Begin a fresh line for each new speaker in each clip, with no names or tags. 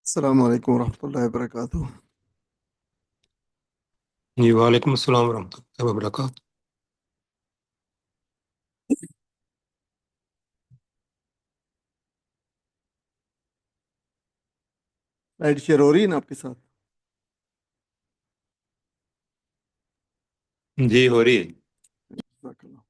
السلام علیکم ورحمۃ اللہ وبرکاتہ۔
جی وعلیکم السلام ورحمۃ اللہ وبرکاتہ۔
لائٹ شیئر ہو رہی ہے نا آپ کے ساتھ؟
جی ہو رہی ہے۔
جزاک اللہ۔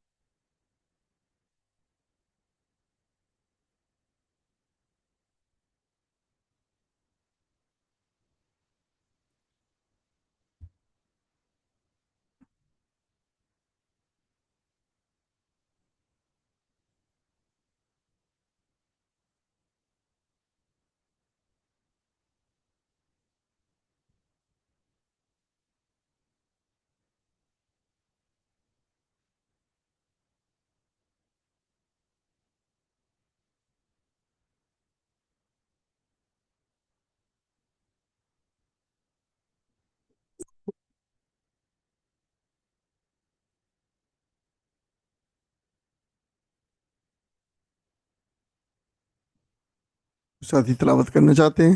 ساتھی تلاوت کرنا چاہتے ہیں؟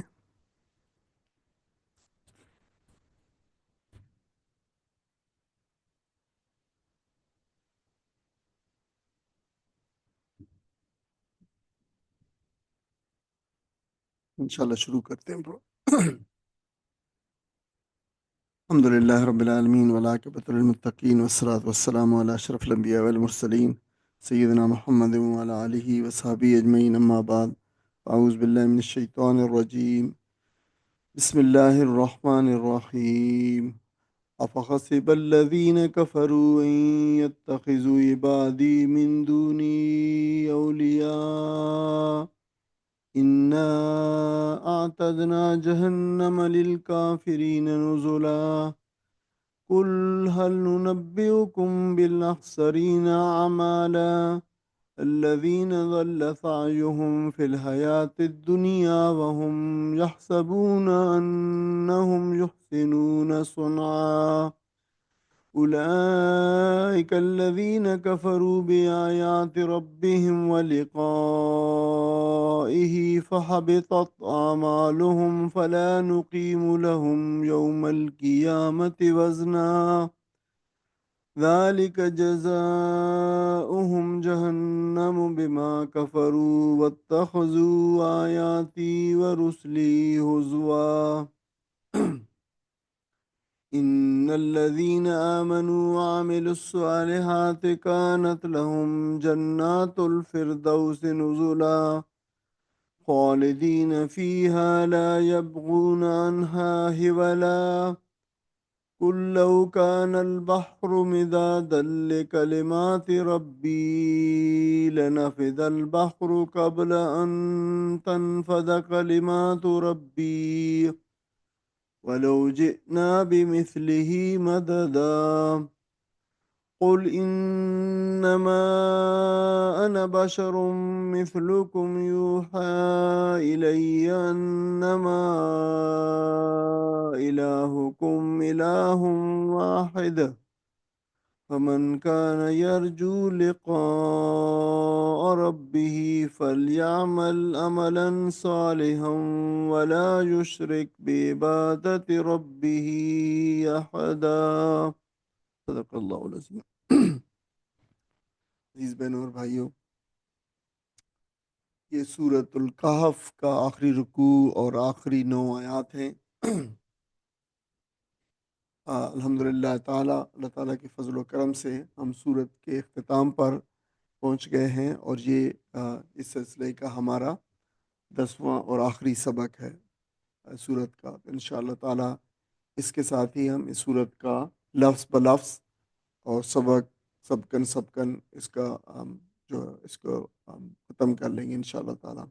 انشاءاللہ شروع کرتے ہیں برو۔ الحمد للہ رب العالمین والعاقبۃ للمتقین والصلاۃ والسلام علی اشرف الانبیاء والمرسلین سیدنا محمد وعلی آلہ وصحبہ اجمعین، اما بعد، اعوذ باللہ من الشیطان الرجیم، بسم اللہ الرحمن الرحیم۔ افحسب الذین کفروا ان یتخذوا عبادی من دونی اولیاء انا اعتدنا جہنم للکافرین نزلا قل هل ننبئكم بالاخسرین اعمالا الذین ضل سعیهم فی الحیاة الدنیا وهم یحسبون انہم یحسنون صنعا أولئك الذين كفروا بآيات ربهم ولقائه فحبطت أعمالهم فلا نقيم لهم يوم القيامة وزنا ذلك جزاؤهم جهنم بما كفروا واتخذوا آياتي ورسلي هزوا إن الذين آمنوا وعملوا الصالحات كانت لهم جنات الفردوس نزلا خالدين فيها لا يبغون عنها هولا قل لو كان البحر مدادا لكلمات ربي لنفد البحر قبل أن تنفد كلمات ربي ولو جئنا بمثله مددا قل إنما أنا بشر مثلكم يوحى إلي أنما إلهكم إله واحد فمن كان يرجو لقاء ربه فليعمل عملا صالحا ولا يشرك بعبادة ربه أحدا۔ صدق اللہ العظیم۔ عزیز بہنوں اور بھائیوں، یہ سورۃ الکہف کا آخری رکوع اور آخری 9 آیات ہیں۔ الحمدللہ تعالیٰ، اللہ تعالیٰ کے فضل و کرم سے ہم سورت کے اختتام پر پہنچ گئے ہیں، اور یہ اس سلسلے کا ہمارا 10واں اور آخری سبق ہے سورت کا۔ انشاءاللہ تعالیٰ اس کے ساتھ ہی ہم اس سورت کا لفظ بلفظ اور سبکن اس کا اس کو ختم کر لیں گے انشاءاللہ تعالیٰ۔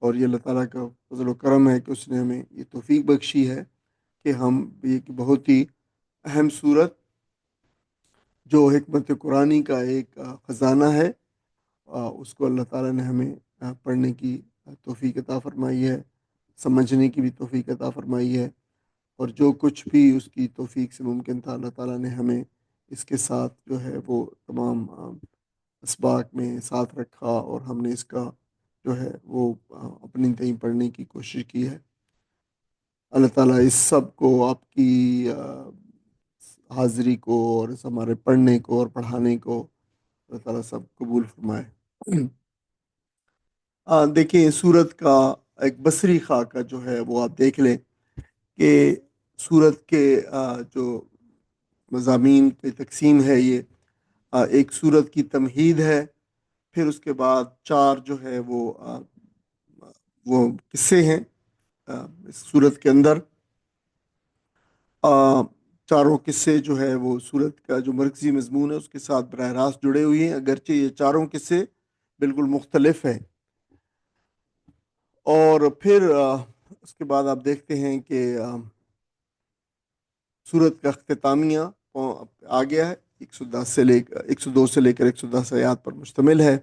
اور یہ اللہ تعالیٰ کا فضل و کرم ہے کہ اس نے ہمیں یہ توفیق بخشی ہے کہ ہم ایک بہت ہی اہم سورت، جو حکمت قرآنی کا ایک خزانہ ہے، اس کو اللہ تعالیٰ نے ہمیں پڑھنے کی توفیق عطا فرمائی ہے، سمجھنے کی بھی توفیق عطا فرمائی ہے، اور جو کچھ بھی اس کی توفیق سے ممکن تھا اللہ تعالیٰ نے ہمیں اس کے ساتھ جو ہے وہ تمام اسباق میں ساتھ رکھا، اور ہم نے اس کا جو ہے وہ اپنی تئیں پڑھنے کی کوشش کی ہے۔ اللہ تعالیٰ اس سب کو آپ کی حاضری کو اور اس ہمارے پڑھنے کو اور پڑھانے کو اللہ تعالیٰ سب قبول فرمائے۔ دیکھیں سورت کا ایک بصری خاکہ جو ہے وہ آپ دیکھ لیں کہ سورت کے جو مضامین کی تقسیم ہے، یہ ایک سورت کی تمہید ہے، پھر اس کے بعد چار جو ہے وہ قصے ہیں اس سورت کے اندر۔ چاروں قصے جو ہے وہ سورت کا جو مرکزی مضمون ہے اس کے ساتھ براہ راست جڑے ہوئے ہیں، اگرچہ یہ چاروں قصے بالکل مختلف ہیں۔ اور پھر اس کے بعد آپ دیکھتے ہیں کہ سورت کا اختتامیہ آ گیا ہے، 102 سے لے کر 110 آیات پر مشتمل ہے،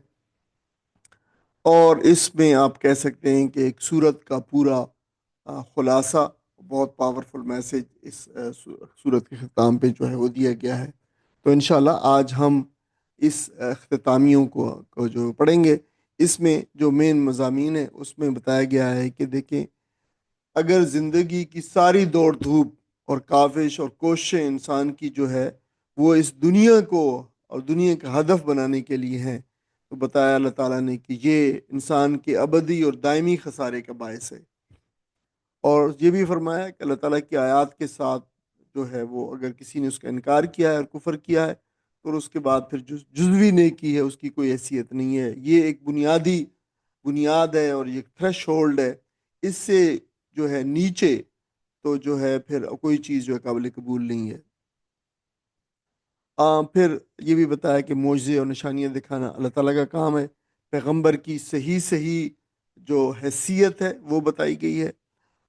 اور اس میں آپ کہہ سکتے ہیں کہ ایک سورت کا پورا خلاصہ، بہت پاورفل میسج اس سورت کے اختتام پہ جو ہے وہ دیا گیا ہے۔ تو انشاءاللہ آج ہم اس اختتامیوں کو جو پڑھیں گے، اس میں جو مین مضامین ہے اس میں بتایا گیا ہے کہ دیکھیں، اگر زندگی کی ساری دوڑ دھوپ اور کاوش اور کوششیں انسان کی جو ہے وہ اس دنیا کو اور دنیا کا ہدف بنانے کے لیے ہیں، تو بتایا اللہ تعالیٰ نے کہ یہ انسان کے ابدی اور دائمی خسارے کا باعث ہے۔ اور یہ بھی فرمایا کہ اللہ تعالیٰ کی آیات کے ساتھ جو ہے وہ اگر کسی نے اس کا انکار کیا ہے اور کفر کیا ہے، تو اس کے بعد پھر جزوی نیکی ہے اس کی کوئی حیثیت نہیں ہے۔ یہ ایک بنیاد ہے اور یہ ایک تھریش ہولڈ ہے، اس سے جو ہے نیچے تو جو ہے پھر کوئی چیز جو ہے قابل قبول نہیں ہے۔ پھر یہ بھی بتایا کہ معجزے اور نشانیاں دکھانا اللہ تعالیٰ کا کام ہے، پیغمبر کی صحیح جو حیثیت ہے وہ بتائی گئی ہے،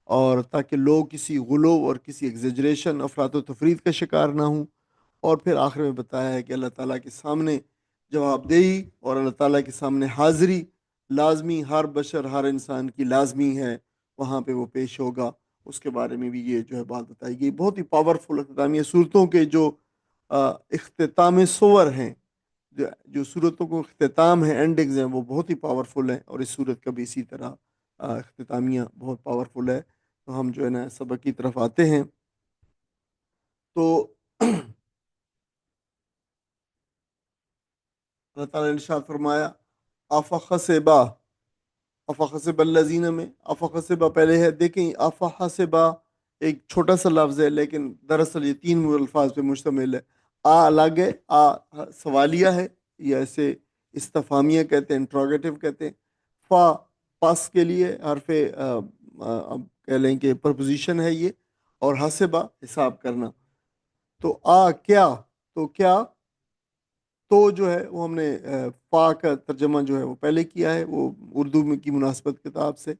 اور تاکہ لوگ کسی غلو اور کسی ایگزیجریشن افراط و تفرید کا شکار نہ ہوں۔ اور پھر آخر میں بتایا ہے کہ اللہ تعالیٰ کے سامنے جواب دہی اور اللہ تعالیٰ کے سامنے حاضری لازمی، ہر بشر ہر انسان کی لازمی ہے، وہاں پہ وہ پیش ہوگا۔ اس کے بارے میں بھی یہ جو ہے بات بتائی گئی۔ بہت ہی پاورفل اختتامیہ صورتوں کے جو اختتام سور ہیں، جو صورتوں کو اختتام ہے، اینڈنگز ہیں، وہ بہت ہی پاورفل ہیں، اور اس صورت کا بھی اسی طرح اختتامیہ بہت پاورفل ہے۔ تو ہم جو ہے نا سبق کی طرف آتے ہیں۔ تو اللہ تعالیٰ نے ارشاد فرمایا افحسبا، افحسب الذین میں افحسبا پہلے ہے۔ دیکھیں افحسبا ایک چھوٹا سا لفظ ہے، لیکن دراصل یہ 3 الفاظ پہ مشتمل ہے۔ الگ ہے، سوالیہ ہے، یا اسے استفہامیہ کہتے ہیں، انٹروگیٹو کہتے ہیں۔ فا پس کے لیے حرف اب کہہ لیں کہ پرپوزیشن ہے یہ، اور حسبہ حساب کرنا۔ تو کیا، تو کیا، تو جو ہے وہ ہم نے فا کا ترجمہ جو ہے وہ پہلے کیا ہے، وہ اردو میں کی مناسبت کتاب سے۔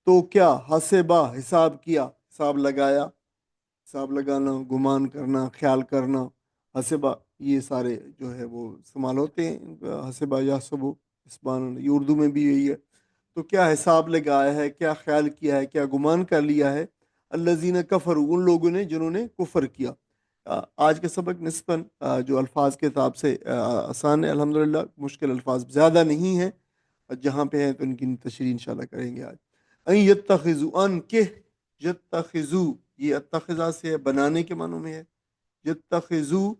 تو کیا حسبہ حساب کیا، حساب لگایا، حساب لگانا، گمان کرنا، خیال کرنا، حسبہ، یہ سارے جو ہے وہ استعمال ہوتے ہیں، حسبہ یا سبو اسبان، یہ اردو میں بھی یہی ہے۔ تو کیا حساب لگایا ہے، کیا خیال کیا ہے، کیا گمان کر لیا ہے الذین کفروا، ان لوگوں نے جنہوں نے کفر کیا۔ آج کا سبق نسبتاً جو الفاظ کے حساب سے آسان ہے، الحمدللہ، مشکل الفاظ زیادہ نہیں ہیں، جہاں پہ ہیں تو ان کی تشریح انشاءاللہ کریں گے آج۔ ان یتخذوا، ان کہ یتخذو، یہ اتخذا سے ہے، بنانے کے معنوں میں ہے، یتخذو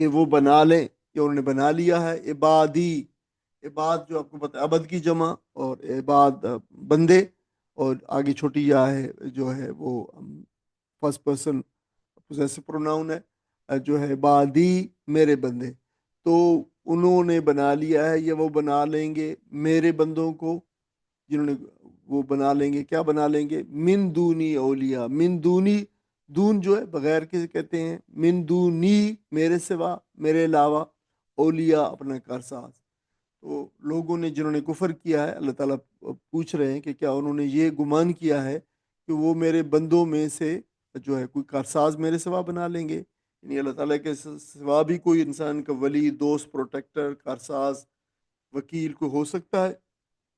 کہ وہ بنا لیں، کہ انہوں نے بنا لیا ہے، عبادی، عباد جو آپ کو پتہ ہے عبد کی جمع، اور عباد بندے، اور آگے چھوٹی یا ہے جو ہے وہ فرسٹ پرسن پوزیسو پروناؤن ہے، جو ہے عبادی میرے بندے۔ تو انہوں نے بنا لیا ہے یا وہ بنا لیں گے میرے بندوں کو، جنہوں نے، وہ بنا لیں گے، کیا بنا لیں گے، من دونی اولیاء، من دونی، دون جو ہے بغیر کے کہتے ہیں، من دونی میرے سوا، میرے علاوہ، اولیاء اپنا کارساز۔ تو لوگوں نے جنہوں نے کفر کیا ہے، اللہ تعالیٰ پوچھ رہے ہیں کہ کیا انہوں نے یہ گمان کیا ہے کہ وہ میرے بندوں میں سے جو ہے کوئی کارساز میرے سوا بنا لیں گے، یعنی اللہ تعالیٰ کے سوا بھی کوئی انسان کا ولی، دوست، پروٹیکٹر، کارساز، وکیل کو ہو سکتا ہے،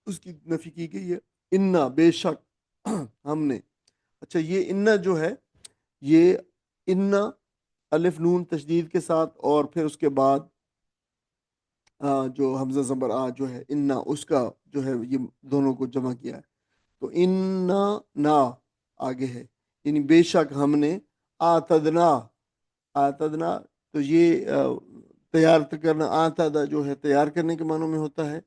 اس کی نفی کی گئی ہے۔ انا بے شک ہم نے، اچھا یہ انا جو ہے، یہ انا الف نون تشدید کے ساتھ، اور پھر اس کے بعد جو حمزہ زبر آ جو ہے انا، اس کا جو ہے یہ دونوں کو جمع کیا ہے، تو انا نا آگے ہے، یعنی بے شک ہم نے آتدنا، آتدنا، تو یہ تیار کرنا، آتدا جو ہے تیار کرنے کے معنوں میں ہوتا ہے،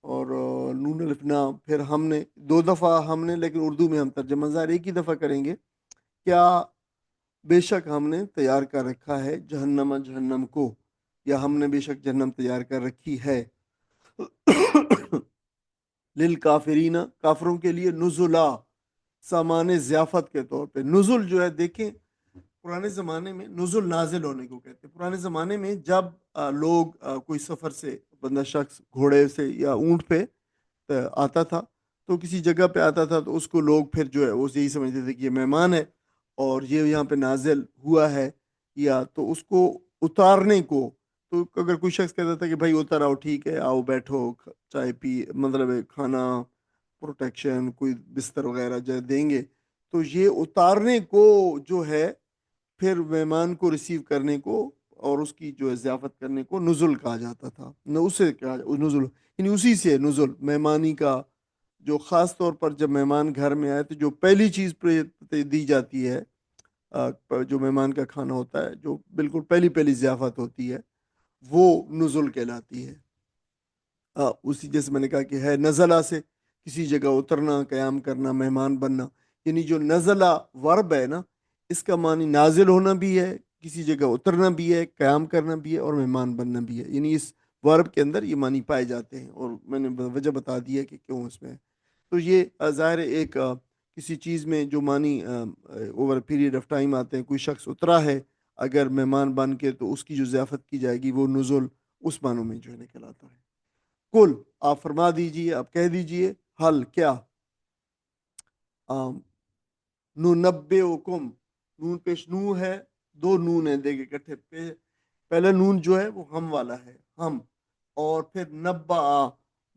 اور نون الف نا، پھر ہم نے دو دفعہ ہم نے، لیکن اردو میں ہم ترجمہ ظاہر ایک ہی دفعہ کریں گے، کیا بے شک ہم نے تیار کر رکھا ہے جہنم، جہنم کو، یا ہم نے بے شک جہنم تیار کر رکھی ہے للکافرین، کافروں کے لیے، نزلا، سامان ضیافت کے طور پہ۔ نزل جو ہے دیکھیں، پرانے زمانے میں نزل نازل ہونے کو کہتے ہیں۔ پرانے زمانے میں جب لوگ کوئی سفر سے، بندہ شخص گھوڑے سے یا اونٹ پہ آتا تھا، تو کسی جگہ پہ آتا تھا، تو اس کو لوگ پھر جو ہے وہ یہی سمجھتے تھے کہ یہ مہمان ہے اور یہ یہاں پہ نازل ہوا ہے، یا تو اس کو اتارنے کو، تو اگر کوئی شخص کہتا تھا کہ بھائی اتر آؤ، ٹھیک ہے آؤ بیٹھو، چائے پی، مطلب کھانا، پروٹیکشن، کوئی بستر وغیرہ جو دیں گے، تو یہ اتارنے کو جو ہے پھر مہمان کو ریسیو کرنے کو اور اس کی جو ہے ضیافت کرنے کو نزل کہا جاتا تھا، نہ اسے کہا نزل، یعنی اسی سے نزل مہمانی کا، جو خاص طور پر جب مہمان گھر میں آئے تو جو پہلی چیز دی جاتی ہے، جو مہمان کا کھانا ہوتا ہے، جو بالکل پہلی پہلی ضیافت ہوتی ہے، وہ نزل کہلاتی ہے۔ اسی جیسے میں نے کہا کہ ہے نزلہ سے کسی جگہ اترنا، قیام کرنا، مہمان بننا، یعنی جو نزلہ ورب ہے نا، اس کا معنی نازل ہونا بھی ہے، کسی جگہ اترنا بھی ہے، قیام کرنا بھی ہے، اور مہمان بننا بھی ہے، یعنی اس ورب کے اندر یہ معنی پائے جاتے ہیں، اور میں نے وجہ بتا دی ہے کہ کیوں اس میں ہے۔ تو یہ ظاہر ہے ایک کسی چیز میں جو معنی اوور پیریڈ آف ٹائم آتے ہیں، کوئی شخص اترا ہے اگر مہمان بن کے، تو اس کی جو ضیافت کی جائے گی وہ نزول اس معنوں میں جو ہے نکل آتا ہے۔ کل، آپ فرما دیجئے، آپ کہہ دیجئے، حل کیا، ننبئکم، نون پیش نو ہے، دو نون ہیں دیکھیں اکٹھے، پہلا نون جو ہے وہ ہم والا ہے، ہم، اور پھر نبا،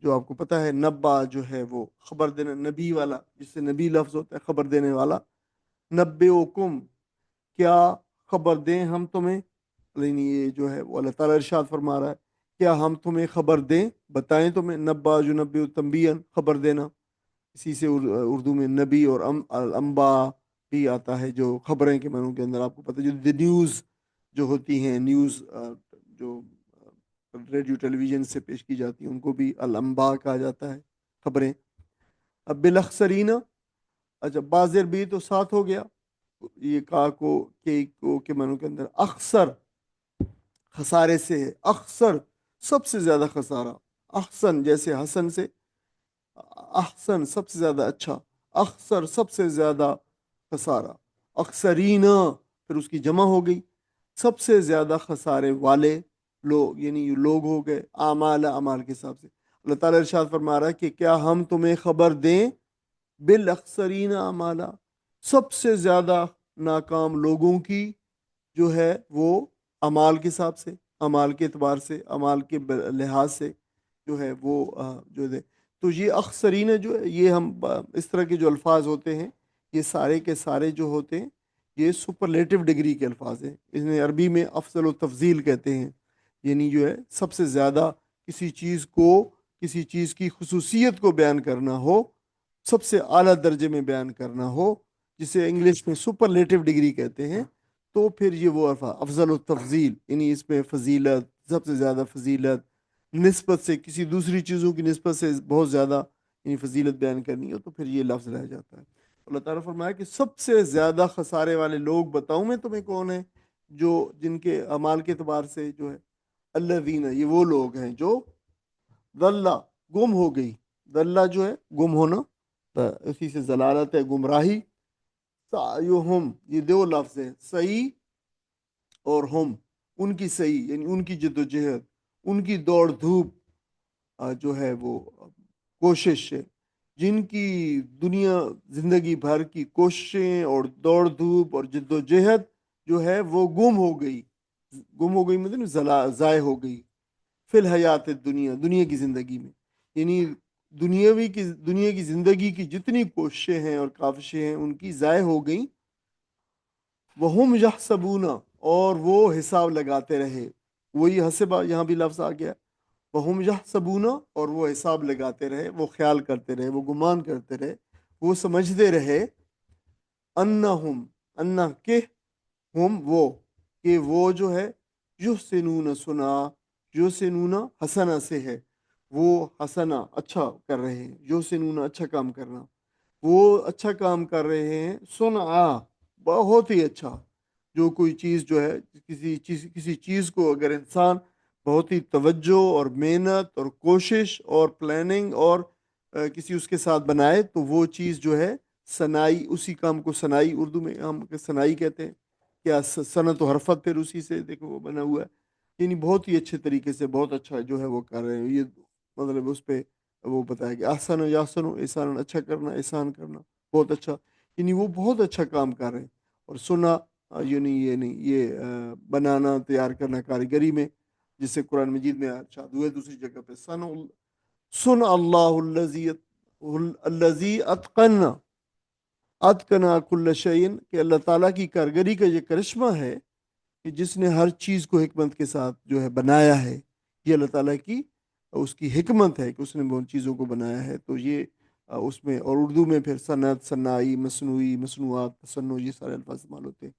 جو آپ کو پتا ہے نبا جو ہے وہ خبر دینا، نبی والا، جس سے نبی لفظ ہوتا ہے، خبر دینے والا، نبئکم، کیا خبر دیں ہم تمہیں، لیکن یہ جو ہے وہ اللہ تعالیٰ ارشاد فرما رہا ہے، کیا ہم تمہیں خبر دیں، بتائیں تمہیں، نبا جو نبی تنبیہن، خبر دینا، اسی سے اردو میں نبی اور الانبا بھی آتا ہے، جو خبریں کے معنوں کے اندر آپ کو پتہ ہے، جو نیوز جو ہوتی ہیں، نیوز جو ریڈیو ٹیلی ویژن سے پیش کی جاتی ہیں، ان کو بھی الانبا کہا جاتا ہے، خبریں۔ اب بالاخسرین، اچھا بازر بھی تو ساتھ ہو گیا، یہ کا کو کے معنوں کے اندر اخسر، خسارے سے ہے، اخسر سب سے زیادہ خسارہ، احسن جیسے حسن سے، احسن سب سے زیادہ اچھا، اخسر سب سے زیادہ خسارہ، اکثرین پھر اس کی جمع ہو گئی، سب سے زیادہ خسارے والے لوگ، یعنی لوگ ہو گئے، اعمال، اعمال کے حساب سے۔ اللہ تعالیٰ ارشاد فرما رہا ہے کہ کیا ہم تمہیں خبر دیں، بالاخسرین اعمالا، سب سے زیادہ ناکام لوگوں کی جو ہے وہ اعمال کے حساب سے، اعمال کے اعتبار سے، اعمال کے لحاظ سے جو ہے وہ جو ہے، تو یہ اخسرین جو ہے، یہ ہم اس طرح کے جو الفاظ ہوتے ہیں، یہ سارے کے سارے جو ہوتے ہیں، یہ سپرلیٹو ڈگری کے الفاظ ہیں، انہیں عربی میں افضل و تفضیل کہتے ہیں، یعنی جو ہے سب سے زیادہ کسی چیز کو، کسی چیز کی خصوصیت کو بیان کرنا ہو، سب سے اعلیٰ درجے میں بیان کرنا ہو، جسے انگلش میں سپرلیٹو ڈگری کہتے ہیں، تو پھر یہ وہ افضل و تفضیل، یعنی اس میں فضیلت، سب سے زیادہ فضیلت، نسبت سے کسی دوسری چیزوں کی نسبت سے بہت زیادہ یعنی فضیلت بیان کرنی ہو، تو پھر یہ لفظ رہ جاتا ہے۔ اللہ تعالیٰ فرمایا کہ سب سے زیادہ خسارے والے لوگ بتاؤں میں تمہیں کون ہیں، جو جن کے اعمال کے اعتبار سے جو ہے، الذین، یہ وہ لوگ ہیں جو ضلع، گم ہو گئی، ضلع جو ہے گم ہونا، اسی سے ضلالت ہے گمراہی، سعیہم، یہ دو لفظ ہیں، صحیح اور ہم، ان کی صحیح یعنی ان کی جد و جہد، ان کی دوڑ دھوپ جو ہے وہ کوشش ہے، جن کی دنیا زندگی بھر کی کوششیں اور دوڑ دھوپ اور جد و جہد جو ہے وہ گم ہو گئی، گم ہو گئی مطلب ضائع ہو گئی، فی الحیات دنیا، دنیا کی زندگی میں، یعنی دنیا کی زندگی کی جتنی کوششیں ہیں اور کاوشیں ہیں ان کی ضائع ہو گئیں، وہم یحسبون، اور وہ حساب لگاتے رہے، وہی حسبہ یہاں بھی لفظ آ گیا، وہم یحسبون، اور وہ حساب لگاتے رہے، وہ خیال کرتے رہے، وہ گمان کرتے رہے، وہ سمجھتے رہے، انہم، انہ کہ ہم وہ، کہ وہ جو ہے یحسنون سنا، یحسنون حسنا سے ہے، وہ حسنا اچھا کر رہے ہیں، یحسنون اچھا کام کرنا، وہ اچھا کام کر رہے ہیں، سنا بہت ہی اچھا، جو کوئی چیز جو ہے، کسی چیز کو اگر انسان بہت ہی توجہ اور محنت اور کوشش اور پلاننگ اور کسی اس کے ساتھ بنائے تو وہ چیز جو ہے صنائی، اسی کام کو صنائی، اردو میں ہم صنائی کہتے ہیں، کیا صنعت و حرفت پھر اسی سے دیکھو وہ بنا ہوا ہے، یعنی بہت ہی اچھے طریقے سے بہت اچھا جو ہے وہ کر رہے ہیں، یہ مطلب اس پہ وہ بتایا کہ احسن و یاسن و احسان، اچھا کرنا، احسان کرنا، بہت اچھا، یعنی وہ بہت اچھا کام کر رہے ہیں، اور سنا یعنی یہ نہیں، یہ بنانا، تیار کرنا، کاریگری میں، جس سے قرآن مجید میں ارشاد ہوئے دوسری جگہ پہ، سن اللہ الذی اتقنا کل شعین، کہ اللہ تعالیٰ کی کارگری کا یہ کرشمہ ہے کہ جس نے ہر چیز کو حکمت کے ساتھ جو ہے بنایا ہے، یہ اللہ تعالیٰ کی اس کی حکمت ہے کہ اس نے ان چیزوں کو بنایا ہے، تو یہ اس میں، اور اردو میں پھر صنعت، صنائی، مصنوعی، مصنوعات، تصنع، یہ سارے الفاظ استعمال ہوتے ہیں،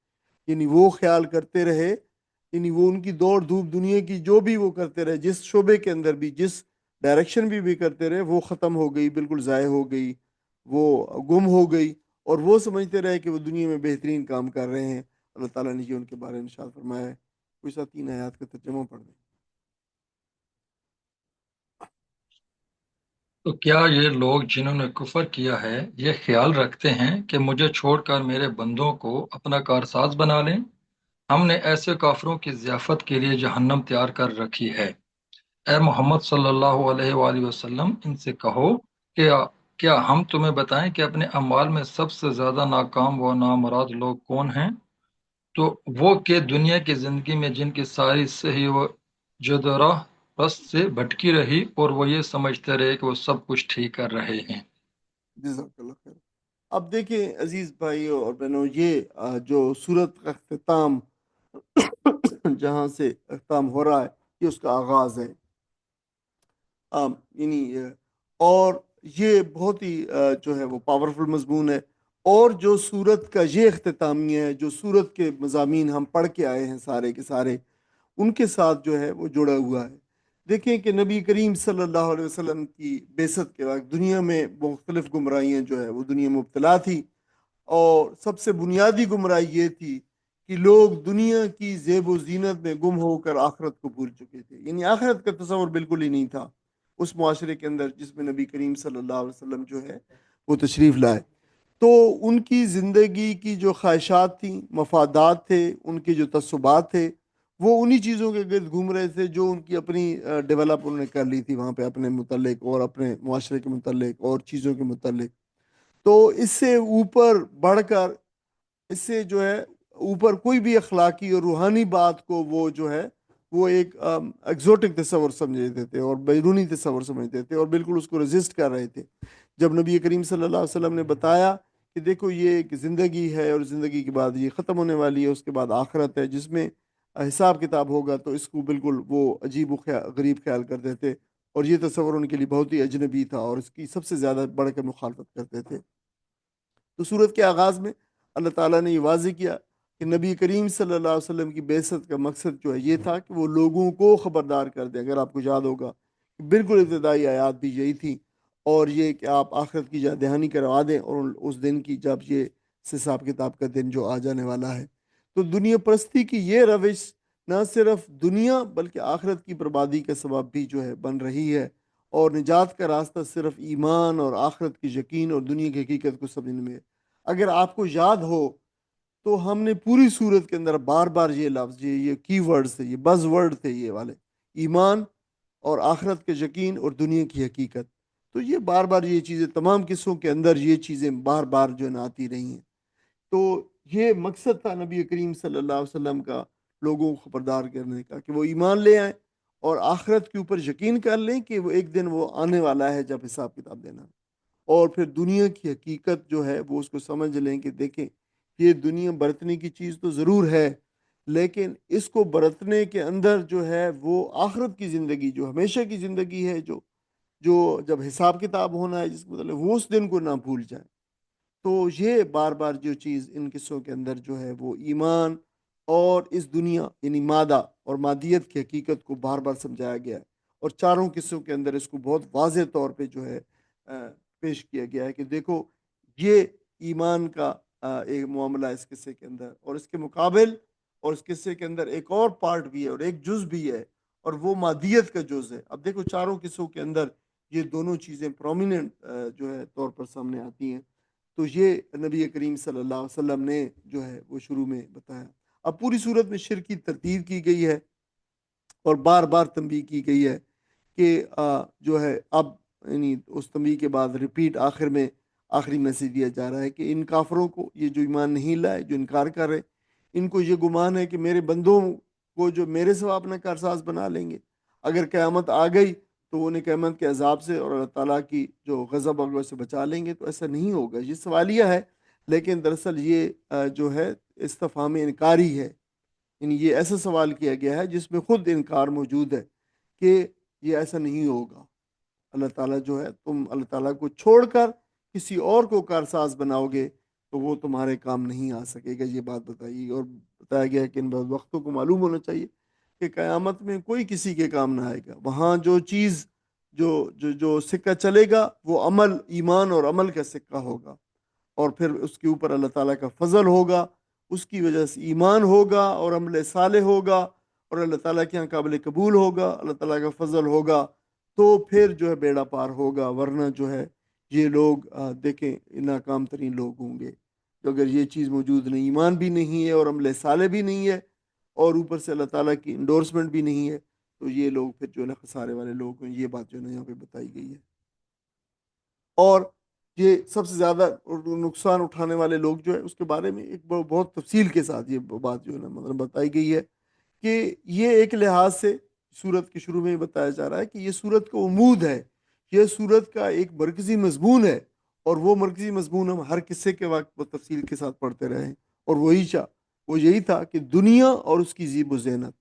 یعنی وہ خیال کرتے رہے، یعنی وہ ان کی دوڑ دھوپ دنیا کی جو بھی وہ کرتے رہے، جس شعبے کے اندر بھی، جس ڈائریکشن بھی کرتے رہے، وہ ختم ہو گئی، بالکل ضائع ہو گئی، وہ گم ہو گئی، اور وہ سمجھتے رہے کہ وہ دنیا میں بہترین کام کر رہے ہیں۔ اللہ تعالیٰ نے یہ ان کے بارے میں ارشاد فرمایا ہے۔ کوئی سا 3 آیات کا ترجمہ پڑھ دیں۔
تو کیا یہ لوگ جنہوں نے کفر کیا ہے یہ خیال رکھتے ہیں کہ مجھے چھوڑ کر میرے بندوں کو اپنا کارساز بنا لیں؟ ہم نے ایسے کافروں کی ضیافت کے لیے جہنم تیار کر رکھی ہے۔ اے محمد صلی اللہ علیہ وآلہ وسلم، ان سے کہو کہ کیا ہم تمہیں بتائیں کہ اپنے اعمال میں سب سے زیادہ ناکام و نامراد لوگ کون ہیں؟ تو وہ کہ دنیا کی زندگی میں جن کی ساری صحیح و جدراہ رست سے بھٹکی رہی اور وہ یہ سمجھتے رہے کہ وہ سب کچھ ٹھیک کر رہے ہیں۔
جزاک اللہ خیر۔ اب دیکھیں عزیز بھائیوں اور بہنوں، یہ جو سورت کا اختتام جہاں سے اختتام ہو رہا ہے، یہ اس کا آغاز ہے، یعنی اور یہ بہت ہی جو ہے وہ پاورفل مضمون ہے، اور جو سورت کا یہ اختتامیہ ہے، جو سورت کے مضامین ہم پڑھ کے آئے ہیں سارے کے سارے، ان کے ساتھ جو ہے وہ جڑا ہوا ہے۔ دیکھیں کہ نبی کریم صلی اللہ علیہ وسلم کی بعثت کے وقت دنیا میں مختلف گمراہیاں جو ہے وہ دنیا میں مبتلا تھی، اور سب سے بنیادی گمراہی یہ تھی کہ لوگ دنیا کی زیب و زینت میں گم ہو کر آخرت کو بھول چکے تھے، یعنی آخرت کا تصور بالکل ہی نہیں تھا اس معاشرے کے اندر جس میں نبی کریم صلی اللہ علیہ وسلم جو ہے وہ تشریف لائے۔ تو ان کی زندگی کی جو خواہشات تھیں، مفادات تھے، ان کے جو تعصبات تھے، وہ انہی چیزوں کے گرد گھوم رہے تھے جو ان کی اپنی ڈیولپ انہوں نے کر لی تھی وہاں پہ اپنے متعلق اور اپنے معاشرے کے متعلق اور چیزوں کے متعلق۔ تو اس سے اوپر بڑھ کر، اس سے جو ہے اوپر کوئی بھی اخلاقی اور روحانی بات کو وہ جو ہے وہ ایک ایگزوٹک تصور سمجھتے تھے اور بیرونی تصور سمجھتے تھے، اور بالکل اس کو ریزسٹ کر رہے تھے۔ جب نبی کریم صلی اللہ علیہ وسلم نے بتایا کہ دیکھو یہ ایک زندگی ہے اور زندگی کے بعد یہ ختم ہونے والی ہے، اس کے بعد آخرت ہے جس میں حساب کتاب ہوگا، تو اس کو بالکل وہ عجیب و غریب خیال کرتے تھے، اور یہ تصور ان کے لیے بہت ہی اجنبی تھا اور اس کی سب سے زیادہ بڑھ کر مخالفت کرتے تھے۔ تو سورت کے آغاز میں اللہ تعالیٰ نے یہ واضح کیا کہ نبی کریم صلی اللہ علیہ وسلم کی بعثت کا مقصد جو ہے یہ تھا کہ وہ لوگوں کو خبردار کر دیں۔ اگر آپ کو یاد ہوگا بالکل ابتدائی آیات بھی یہی تھی، اور یہ کہ آپ آخرت کی یاد دہانی کروا دیں، اور اس دن کی جب یہ حساب کتاب کا دن جو آ جانے والا ہے، تو دنیا پرستی کی یہ روش نہ صرف دنیا بلکہ آخرت کی بربادی کا سبب بھی جو ہے بن رہی ہے، اور نجات کا راستہ صرف ایمان اور آخرت کی یقین اور دنیا کی حقیقت کو سمجھنے میں ہے۔ اگر آپ کو یاد ہو تو ہم نے پوری صورت کے اندر بار بار یہ لفظ، یہ کی ورڈز تھے، یہ بز ورڈ تھے یہ والے، ایمان اور آخرت کے یقین اور دنیا کی حقیقت، تو یہ بار بار یہ چیزیں تمام قصوں کے اندر یہ چیزیں بار بار جو ہے نا آتی رہی ہیں۔ تو یہ مقصد تھا نبی کریم صلی اللہ علیہ وسلم کا، لوگوں کو خبردار کرنے کا کہ وہ ایمان لے آئیں اور آخرت کے اوپر یقین کر لیں کہ وہ ایک دن وہ آنے والا ہے جب حساب کتاب دینا، اور پھر دنیا کی حقیقت جو ہے وہ اس کو سمجھ لیں کہ دیکھیں یہ دنیا برتنے کی چیز تو ضرور ہے، لیکن اس کو برتنے کے اندر جو ہے وہ آخرت کی زندگی، جو ہمیشہ کی زندگی ہے، جو جو جب حساب کتاب ہونا ہے، جس کو مطلب وہ اس دن کو نہ بھول جائیں۔ تو یہ بار بار جو چیز ان قصوں کے اندر جو ہے وہ ایمان اور اس دنیا یعنی مادہ اور مادیت کی حقیقت کو بار بار سمجھایا گیا ہے، اور چاروں قصوں کے اندر اس کو بہت واضح طور پہ جو ہے پیش کیا گیا ہے کہ دیکھو یہ ایمان کا ایک معاملہ اس قصے کے اندر، اور اس کے مقابل اور اس قصے کے اندر ایک اور پارٹ بھی ہے اور ایک جز بھی ہے، اور وہ مادیت کا جز ہے۔ اب دیکھو چاروں قصوں کے اندر یہ دونوں چیزیں پرومیننٹ جو ہے طور پر سامنے آتی ہیں۔ تو یہ نبی کریم صلی اللہ علیہ وسلم نے جو ہے وہ شروع میں بتایا۔ اب پوری صورت میں شرک کی تردید کی گئی ہے اور بار بار تنبیہ کی گئی ہے کہ جو ہے اب یعنی اس تنبیہ کے بعد ریپیٹ آخر میں آخری میسیج دیا جا رہا ہے کہ ان کافروں کو، یہ جو ایمان نہیں لائے، جو انکار کر رہے، ان کو یہ گمان ہے کہ میرے بندوں کو جو میرے سوا اپنا کارساز بنا لیں گے، اگر قیامت آ گئی تو وہ انہیں قیامت کے عذاب سے اور اللہ تعالیٰ کی جو غضب اور سے بچا لیں گے۔ تو ایسا نہیں ہوگا، یہ سوالیہ ہے، لیکن دراصل یہ جو ہے استفہام انکاری ہے، یعنی یہ ایسا سوال کیا گیا ہے جس میں خود انکار موجود ہے کہ یہ ایسا نہیں ہوگا۔ اللہ تعالیٰ جو ہے، تم اللہ تعالیٰ کو چھوڑ کر کسی اور کو کارساز بناؤ گے تو وہ تمہارے کام نہیں آ سکے گا، یہ بات بتائی۔ اور بتایا گیا کہ ان وقتوں کو معلوم ہونا چاہیے کہ قیامت میں کوئی کسی کے کام نہ آئے گا۔ وہاں جو چیز جو سکہ چلے گا وہ عمل، ایمان اور عمل کا سکہ ہوگا، اور پھر اس کے اوپر اللہ تعالیٰ کا فضل ہوگا، اس کی وجہ سے ایمان ہوگا اور عمل صالح ہوگا اور اللہ تعالیٰ کے یہاں قابل قبول ہوگا، اللہ تعالیٰ کا فضل ہوگا، تو پھر جو ہے بیڑا پار ہوگا۔ ورنہ جو ہے یہ لوگ دیکھیں ناکام ترین لوگ ہوں گے، تو اگر یہ چیز موجود نہیں، ایمان بھی نہیں ہے اور عمل صالح بھی نہیں ہے اور اوپر سے اللہ تعالیٰ کی انڈورسمنٹ بھی نہیں ہے، تو یہ لوگ پھر جو ہے نا خسارے والے لوگ ہیں۔ یہ بات جو ہے نا یہاں پہ بتائی گئی ہے۔ اور یہ سب سے زیادہ نقصان اٹھانے والے لوگ جو ہے اس کے بارے میں ایک بہت تفصیل کے ساتھ یہ بات جو ہے نا مطلب بتائی گئی ہے کہ یہ ایک لحاظ سے سورت کے شروع میں ہی بتایا جا رہا ہے کہ یہ سورت کا عمود ہے، یہ سورت کا ایک مرکزی مضمون ہے، اور وہ مرکزی مضمون ہم ہر قصے کے وقت وہ تفصیل کے ساتھ پڑھتے رہے ہیں، اور وہ یہی تھا کہ دنیا اور اس کی زیب و زینت۔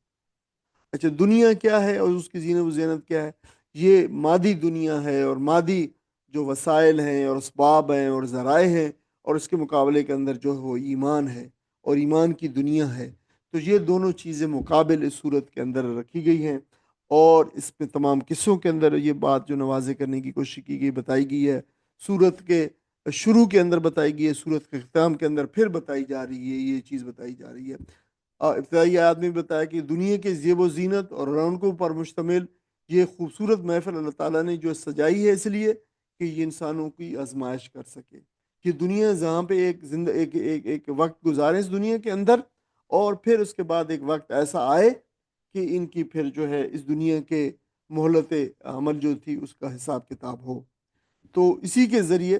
اچھا، دنیا کیا ہے اور اس کی زینت و زینت کیا ہے؟ یہ مادی دنیا ہے، اور مادی جو وسائل ہیں اور اسباب ہیں اور ذرائع ہیں، اور اس کے مقابلے کے اندر جو ہے وہ ایمان ہے اور ایمان کی دنیا ہے۔ تو یہ دونوں چیزیں مقابل اس صورت کے اندر رکھی گئی ہیں، اور اس میں تمام قصوں کے اندر یہ بات جو نوازے کرنے کی کوشش کی گئی، بتائی گئی ہے۔ صورت کے شروع کے اندر بتائی گئی ہے، صورت کے اختتام کے اندر پھر بتائی جا رہی ہے، یہ چیز بتائی جا رہی ہے۔ ابتدائی آیات میں بتایا کہ دنیا کے زیب و زینت اور رونقوں پر مشتمل یہ خوبصورت محفل اللہ تعالیٰ نے جو سجائی ہے اس لیے کہ یہ انسانوں کی آزمائش کر سکے، کہ دنیا جہاں پہ ایک وقت گزارے اس دنیا کے اندر، اور پھر اس کے بعد ایک وقت ایسا آئے کہ ان کی پھر جو ہے اس دنیا کے مہلت عمل جو تھی اس کا حساب کتاب ہو۔ تو اسی کے ذریعے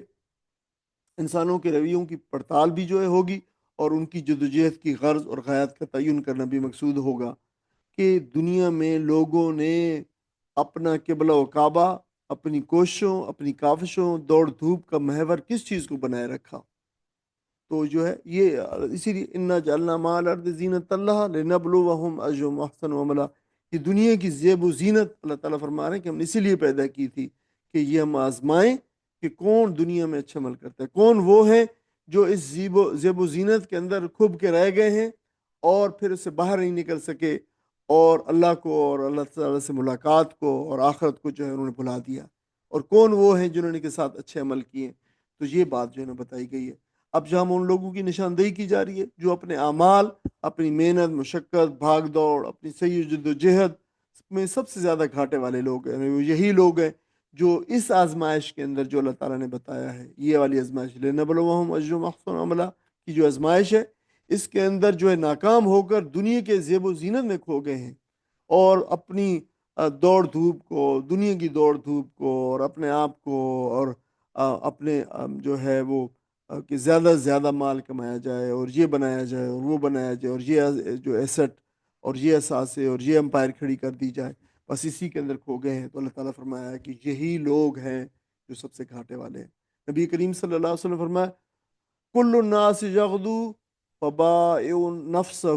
انسانوں کے رویوں کی پڑتال بھی جو ہے ہوگی، اور ان کی جدوجہد کی غرض اور غایت کا تعین کرنا بھی مقصود ہوگا کہ دنیا میں لوگوں نے اپنا قبلہ و کعبہ، اپنی کوششوں، اپنی کاوشوں، دوڑ دھوپ کا محور کس چیز کو بنائے رکھا؟ تو جو ہے یہ اسی لیے انا جعلنا مع الارض زینت اللہ لنبلوہم ایہم احسن عملا، یہ دنیا کی زیب و زینت اللہ تعالیٰ فرما رہے ہیں کہ ہم نے اسی لیے پیدا کی تھی کہ یہ ہم آزمائیں کہ کون دنیا میں اچھا عمل کرتا ہے، کون وہ ہے جو اس زیب و زینت کے اندر کھب کے رہ گئے ہیں اور پھر اس سے باہر نہیں نکل سکے، اور اللہ کو اور اللہ تعالیٰ سے ملاقات کو اور آخرت کو جو ہے انہوں نے بھلا دیا، اور کون وہ ہیں جنہوں نے کے ساتھ اچھے عمل کیے۔ تو یہ بات جو ہے نا بتائی گئی ہے۔ اب جہاں ان لوگوں کی نشاندہی کی جا رہی ہے جو اپنے اعمال، اپنی محنت، مشقت، بھاگ دوڑ، اپنی صحیح جد و جہد میں سب سے زیادہ گھاٹے والے لوگ ہیں، وہ یہی لوگ ہیں جو اس آزمائش کے اندر جو اللہ تعالیٰ نے بتایا ہے، یہ والی آزمائش لنبلوہم ایہم احسن عملا کی جو آزمائش ہے، اس کے اندر جو ہے ناکام ہو کر دنیا کے زیب و زینت میں کھو گئے ہیں، اور اپنی دوڑ دھوپ کو، دنیا کی دوڑ دھوپ کو، اور اپنے آپ کو، اور اپنے جو ہے وہ کہ زیادہ سے زیادہ مال کمایا جائے اور یہ بنایا جائے اور وہ بنایا جائے، اور یہ جو ایسٹ اور یہ اثاثے اور یہ امپائر کھڑی کر دی جائے، بس اسی کے اندر کھو گئے ہیں۔ تو اللہ تعالیٰ فرمایا ہے کہ یہی لوگ ہیں جو سب سے گھاٹے والے ہیں۔ نبی کریم صلی اللہ علیہ وسلم فرمایا کل الناس یغدو فبائع نفسہ،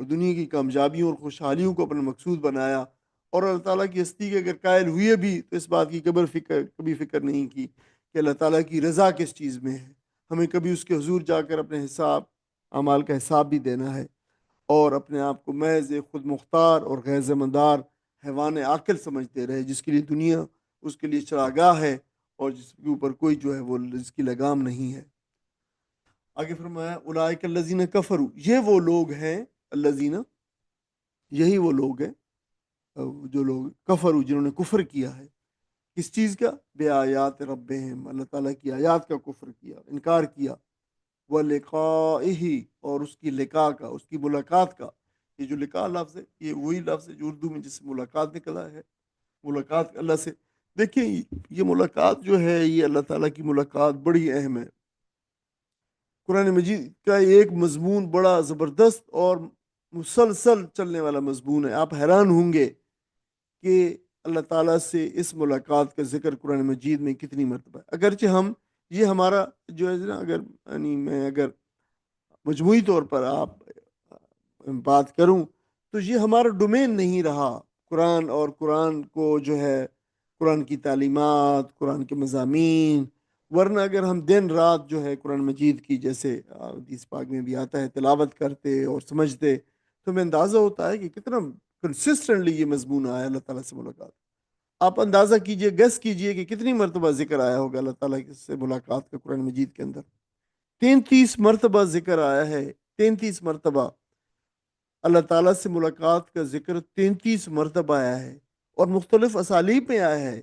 اور دنیا کی کامیابیوں اور خوشحالیوں کو اپنا مقصود بنایا، اور اللہ تعالیٰ کی ہستی کے اگر قائل ہوئے بھی تو اس بات کی کبھی فکر نہیں کی کہ اللہ تعالیٰ کی رضا کس چیز میں ہے۔ ہمیں کبھی اس کے حضور جا کر اپنے اعمال کا حساب بھی دینا ہے، اور اپنے آپ کو محض ایک خود مختار اور غیر ذمہ دار حیوان عاقل سمجھتے رہے، جس کے لیے دنیا اس کے لیے چراگاہ ہے، اور جس کے اوپر کوئی جو ہے وہ اس کی لگام نہیں ہے۔ آگے فرمایا اولئک الذین کفروا، یہ وہ لوگ ہیں، الذین، یہی وہ لوگ ہیں جو لوگ کفروا، جنہوں نے کفر کیا ہے، کس چیز کا؟ بے آیات ربہم، اللہ تعالیٰ کی آیات کا کفر کیا، انکار کیا، وَلِقَائِهِ، اور اس کی لقاء کا، اس کی ملاقات کا۔ یہ جو لقاء لفظ ہے، یہ وہی لفظ ہے جو اردو میں جس سے ملاقات نکلا ہے، ملاقات اللہ سے۔ دیکھیں یہ ملاقات جو ہے، یہ اللہ تعالیٰ کی ملاقات بڑی اہم ہے۔ قرآن مجید کا ایک مضمون بڑا زبردست اور مسلسل چلنے والا مضمون ہے۔ آپ حیران ہوں گے کہ اللہ تعالیٰ سے اس ملاقات کا ذکر قرآن مجید میں کتنی مرتبہ ہے، اگرچہ یہ ہمارا جو ہے نا، اگر مجموعی طور پر آپ بات کروں تو یہ ہمارا ڈومین نہیں رہا، قرآن، اور قرآن کو جو ہے قرآن کی تعلیمات، قرآن کے مضامین، ورنہ اگر ہم دن رات جو ہے قرآن مجید کی، جیسے حدیث پاک میں بھی آتا ہے، تلاوت کرتے اور سمجھتے، تو ہمیں اندازہ ہوتا ہے کہ کتنا کنسسٹنٹلی یہ مضمون آیا اللہ تعالیٰ سے ملاقات۔ آپ اندازہ کیجئے، گیس کیجئے کہ کتنی مرتبہ ذکر آیا ہوگا اللہ تعالیٰ سے ملاقات کا قرآن مجید کے اندر۔ 33 مرتبہ ذکر آیا ہے، 33 مرتبہ اللہ تعالیٰ سے ملاقات کا ذکر 33 مرتبہ آیا ہے، اور مختلف اسالیب میں آیا ہے۔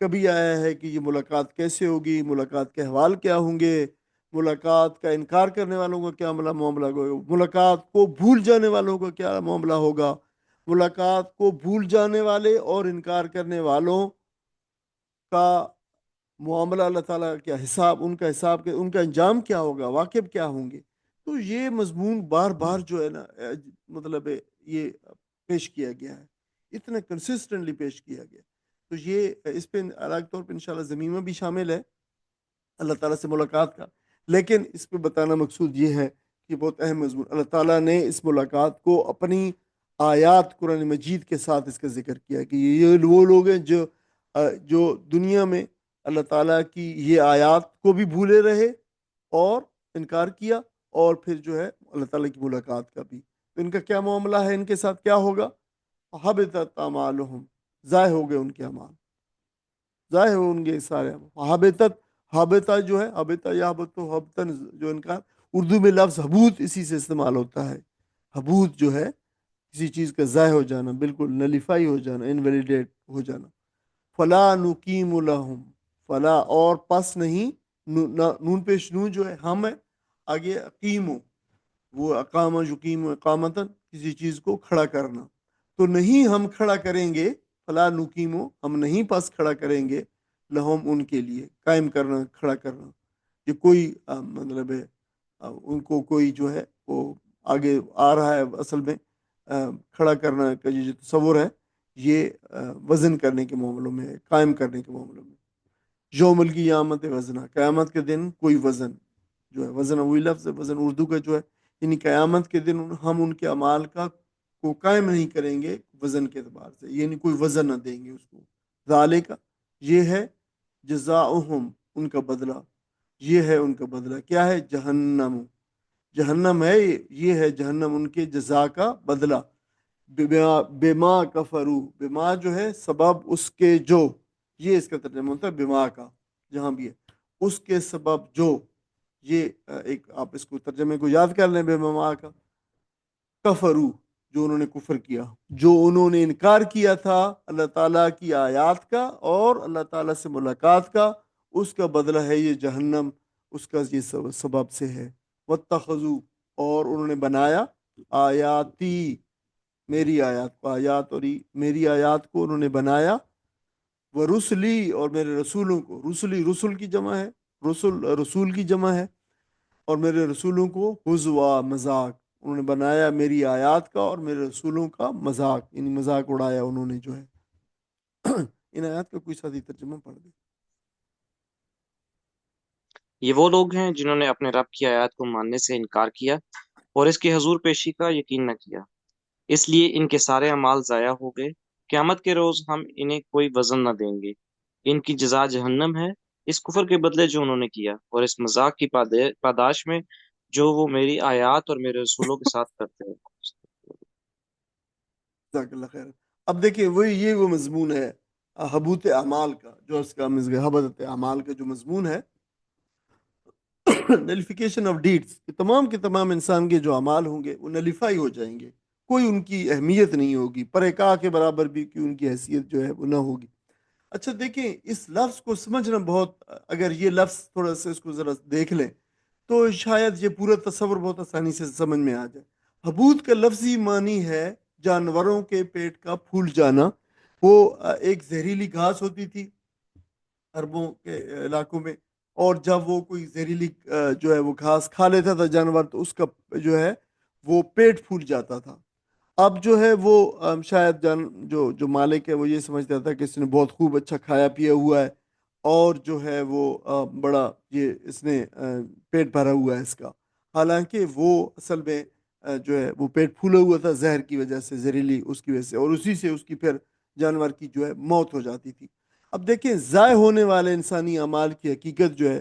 کبھی آیا ہے کہ یہ ملاقات کیسے ہوگی، ملاقات کے احوال کیا ہوں گے، ملاقات کا انکار کرنے والوں کا کیا معاملہ ہوگا، ملاقات کو بھول جانے والوں کا کیا معاملہ ہوگا، ملاقات کو بھول جانے والے اور انکار کرنے والوں کا معاملہ، اللہ تعالیٰ کیا حساب، ان کا حساب، ان کا انجام کیا ہوگا، واقب کیا ہوں گے۔ تو یہ مضمون بار بار جو ہے نا، مطلب یہ پیش کیا گیا ہے، اتنا کنسسٹنٹلی پیش کیا گیا۔ تو یہ اس پہ الگ طور پہ انشاءاللہ زمینہ بھی شامل ہے اللہ تعالیٰ سے ملاقات کا، لیکن اس پہ بتانا مقصود یہ ہے کہ بہت اہم مضمون، اللہ تعالیٰ نے اس ملاقات کو اپنی آیات قرآن مجید کے ساتھ اس کا ذکر کیا کہ یہ وہ لوگ ہیں جو دنیا میں اللہ تعالیٰ کی یہ آیات کو بھی بھولے رہے اور انکار کیا، اور پھر جو ہے اللہ تعالیٰ کی ملاقات کا بھی، تو ان کا کیا معاملہ ہے، ان کے ساتھ کیا ہوگا؟ حبطت اعمالہم، ضائع ہو گئے ان کے اعمال، ضائع ہوں گے سارے حبطت۔ حبطہ جو ہے، حبطہ یا حبتن، جو ان کا اردو میں لفظ حبوط اسی سے استعمال ہوتا ہے۔ حبوط جو ہے کسی چیز کا ضائع ہو جانا، بالکل نلیفائی ہو جانا، انویلیڈیٹ ہو جانا۔ فلا نقیم لہم، فلا اور پس نہیں، نون پیش نون جو ہے ہم ہے، آگے اقیمو، وہ اقامہ یقیم اقامتاً، کسی چیز کو کھڑا کرنا، تو نہیں ہم کھڑا کریں گے، فلا نقیمو، ہم نہیں پس کھڑا کریں گے، لہم ان کے لیے، قائم کرنا، کھڑا کرنا، یہ کوئی مطلب ہے ان کو کوئی جو ہے وہ آگے آ رہا ہے، اصل میں کھڑا کرنا کا یہ جو تصور ہے، یہ وزن کرنے کے معاملوں میں، قائم کرنے کے معاملوں میں۔ یوم القیامت وزنا، قیامت کے دن کوئی وزن جو ہے، وزن وہی لفظ ہے، وزن اردو کا جو ہے، یعنی قیامت کے دن ہم ان کے اعمال کو قائم نہیں کریں گے وزن کے اعتبار سے، یعنی کوئی وزن نہ دیں گے اس کو۔ ذالک، یہ ہے جزاؤہم، ان کا بدلہ، یہ ہے ان کا بدلہ، کیا ہے؟ جہنم، جہنم ہے، یہ ہے جہنم ان کے جزا کا بدلہ۔ بما کفرو، بما جو ہے سبب اس کے جو، یہ اس کا ترجمہ ہوتا ہے بما کا، جہاں بھی ہے اس کے سبب جو، یہ ایک آپ اس کو ترجمے کو یاد کر لیں، بما کا، کفرو، جو انہوں نے کفر کیا، جو انہوں نے انکار کیا تھا اللہ تعالیٰ کی آیات کا اور اللہ تعالیٰ سے ملاقات کا، اس کا بدلہ ہے یہ جہنم، اس کا یہ سبب سے ہے۔ واتخذوا، اور انہوں نے بنایا، آیاتی، میری آیات کو، آیات اور میری آیات کو انہوں نے بنایا، ورسلی، اور میرے رسولوں کو، رسلی رسول کی جمع ہے، رسول کی جمع ہے، اور میرے رسولوں کو ہزوا، مذاق، انہوں نے بنایا میری آیات کا اور میرے رسولوں کا مذاق، یعنی مذاق اڑایا انہوں نے جو ہے۔ ان آیات کا کوئی ساتھی ترجمہ پڑھ دے۔
یہ وہ لوگ ہیں جنہوں نے اپنے رب کی آیات کو ماننے سے انکار کیا اور اس کی حضور پیشی کا یقین نہ کیا۔ اس لیے ان کے سارے اعمال ضائع ہو گئے۔ قیامت کے روز ہم انہیں کوئی وزن نہ دیں گے۔ ان کی جزا جہنم ہے، اس کفر کے بدلے جو انہوں نے کیا، اور اس مذاق کی پاداش میں جو وہ میری آیات اور میرے رسولوں کے ساتھ کرتے ہیں۔
جزاک اللہ خیر۔ اب دیکھیں یہ وہ مضمون ہے حبوط اعمال کا، جو اس کا حبط اعمال کا جو مضمون ہے، نلیفیکیشن آف ڈیڈس، کہ تمام کے تمام انسان کے جو اعمال ہوں گے وہ نلیفائی ہو جائیں گے، کوئی ان کی اہمیت نہیں ہوگی، پرکا کے برابر بھی کہ ان کی حیثیت جو ہے وہ نہ ہوگی۔ اچھا دیکھیں، اس لفظ کو سمجھنا بہت، اگر یہ لفظ تھوڑا سا اس کو ذرا دیکھ لیں تو شاید یہ پورا تصور بہت آسانی سے سمجھ میں آ جائے۔ حبوط کا لفظی معنی ہے جانوروں کے پیٹ کا پھول جانا۔ وہ ایک زہریلی گھاس ہوتی تھی عربوں کے علاقوں میں، اور جب وہ کوئی زہریلی جو ہے وہ گھاس کھا لیتا تھا جانور، تو اس کا جو ہے وہ پیٹ پھول جاتا تھا۔ اب جو ہے وہ شاید جو مالک ہے وہ یہ سمجھتا تھا کہ اس نے بہت خوب اچھا کھایا پیا ہوا ہے، اور جو ہے وہ بڑا یہ اس نے پیٹ بھرا ہوا ہے اس کا، حالانکہ وہ اصل میں جو ہے وہ پیٹ پھولا ہوا تھا زہر کی وجہ سے، زہریلی اس کی وجہ سے، اور اسی سے اس کی پھر جانور کی جو ہے موت ہو جاتی تھی۔ اب دیکھیں، ضائع ہونے والے انسانی اعمال کی حقیقت جو ہے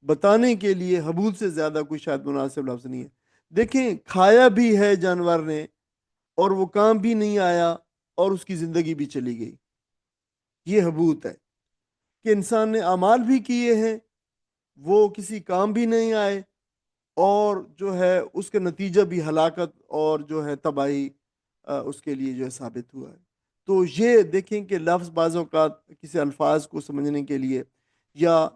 بتانے کے لیے حبوط سے زیادہ کوئی شاید مناسب لفظ نہیں ہے۔ دیکھیں، کھایا بھی ہے جانور نے اور وہ کام بھی نہیں آیا اور اس کی زندگی بھی چلی گئی، یہ حبوط ہے کہ انسان نے اعمال بھی کیے ہیں، وہ کسی کام بھی نہیں آئے، اور جو ہے اس کا نتیجہ بھی ہلاکت اور جو ہے تباہی اس کے لیے جو ہے ثابت ہوا ہے۔ تو یہ دیکھیں کہ لفظ بعض اوقات کسی الفاظ کو سمجھنے کے لیے، یا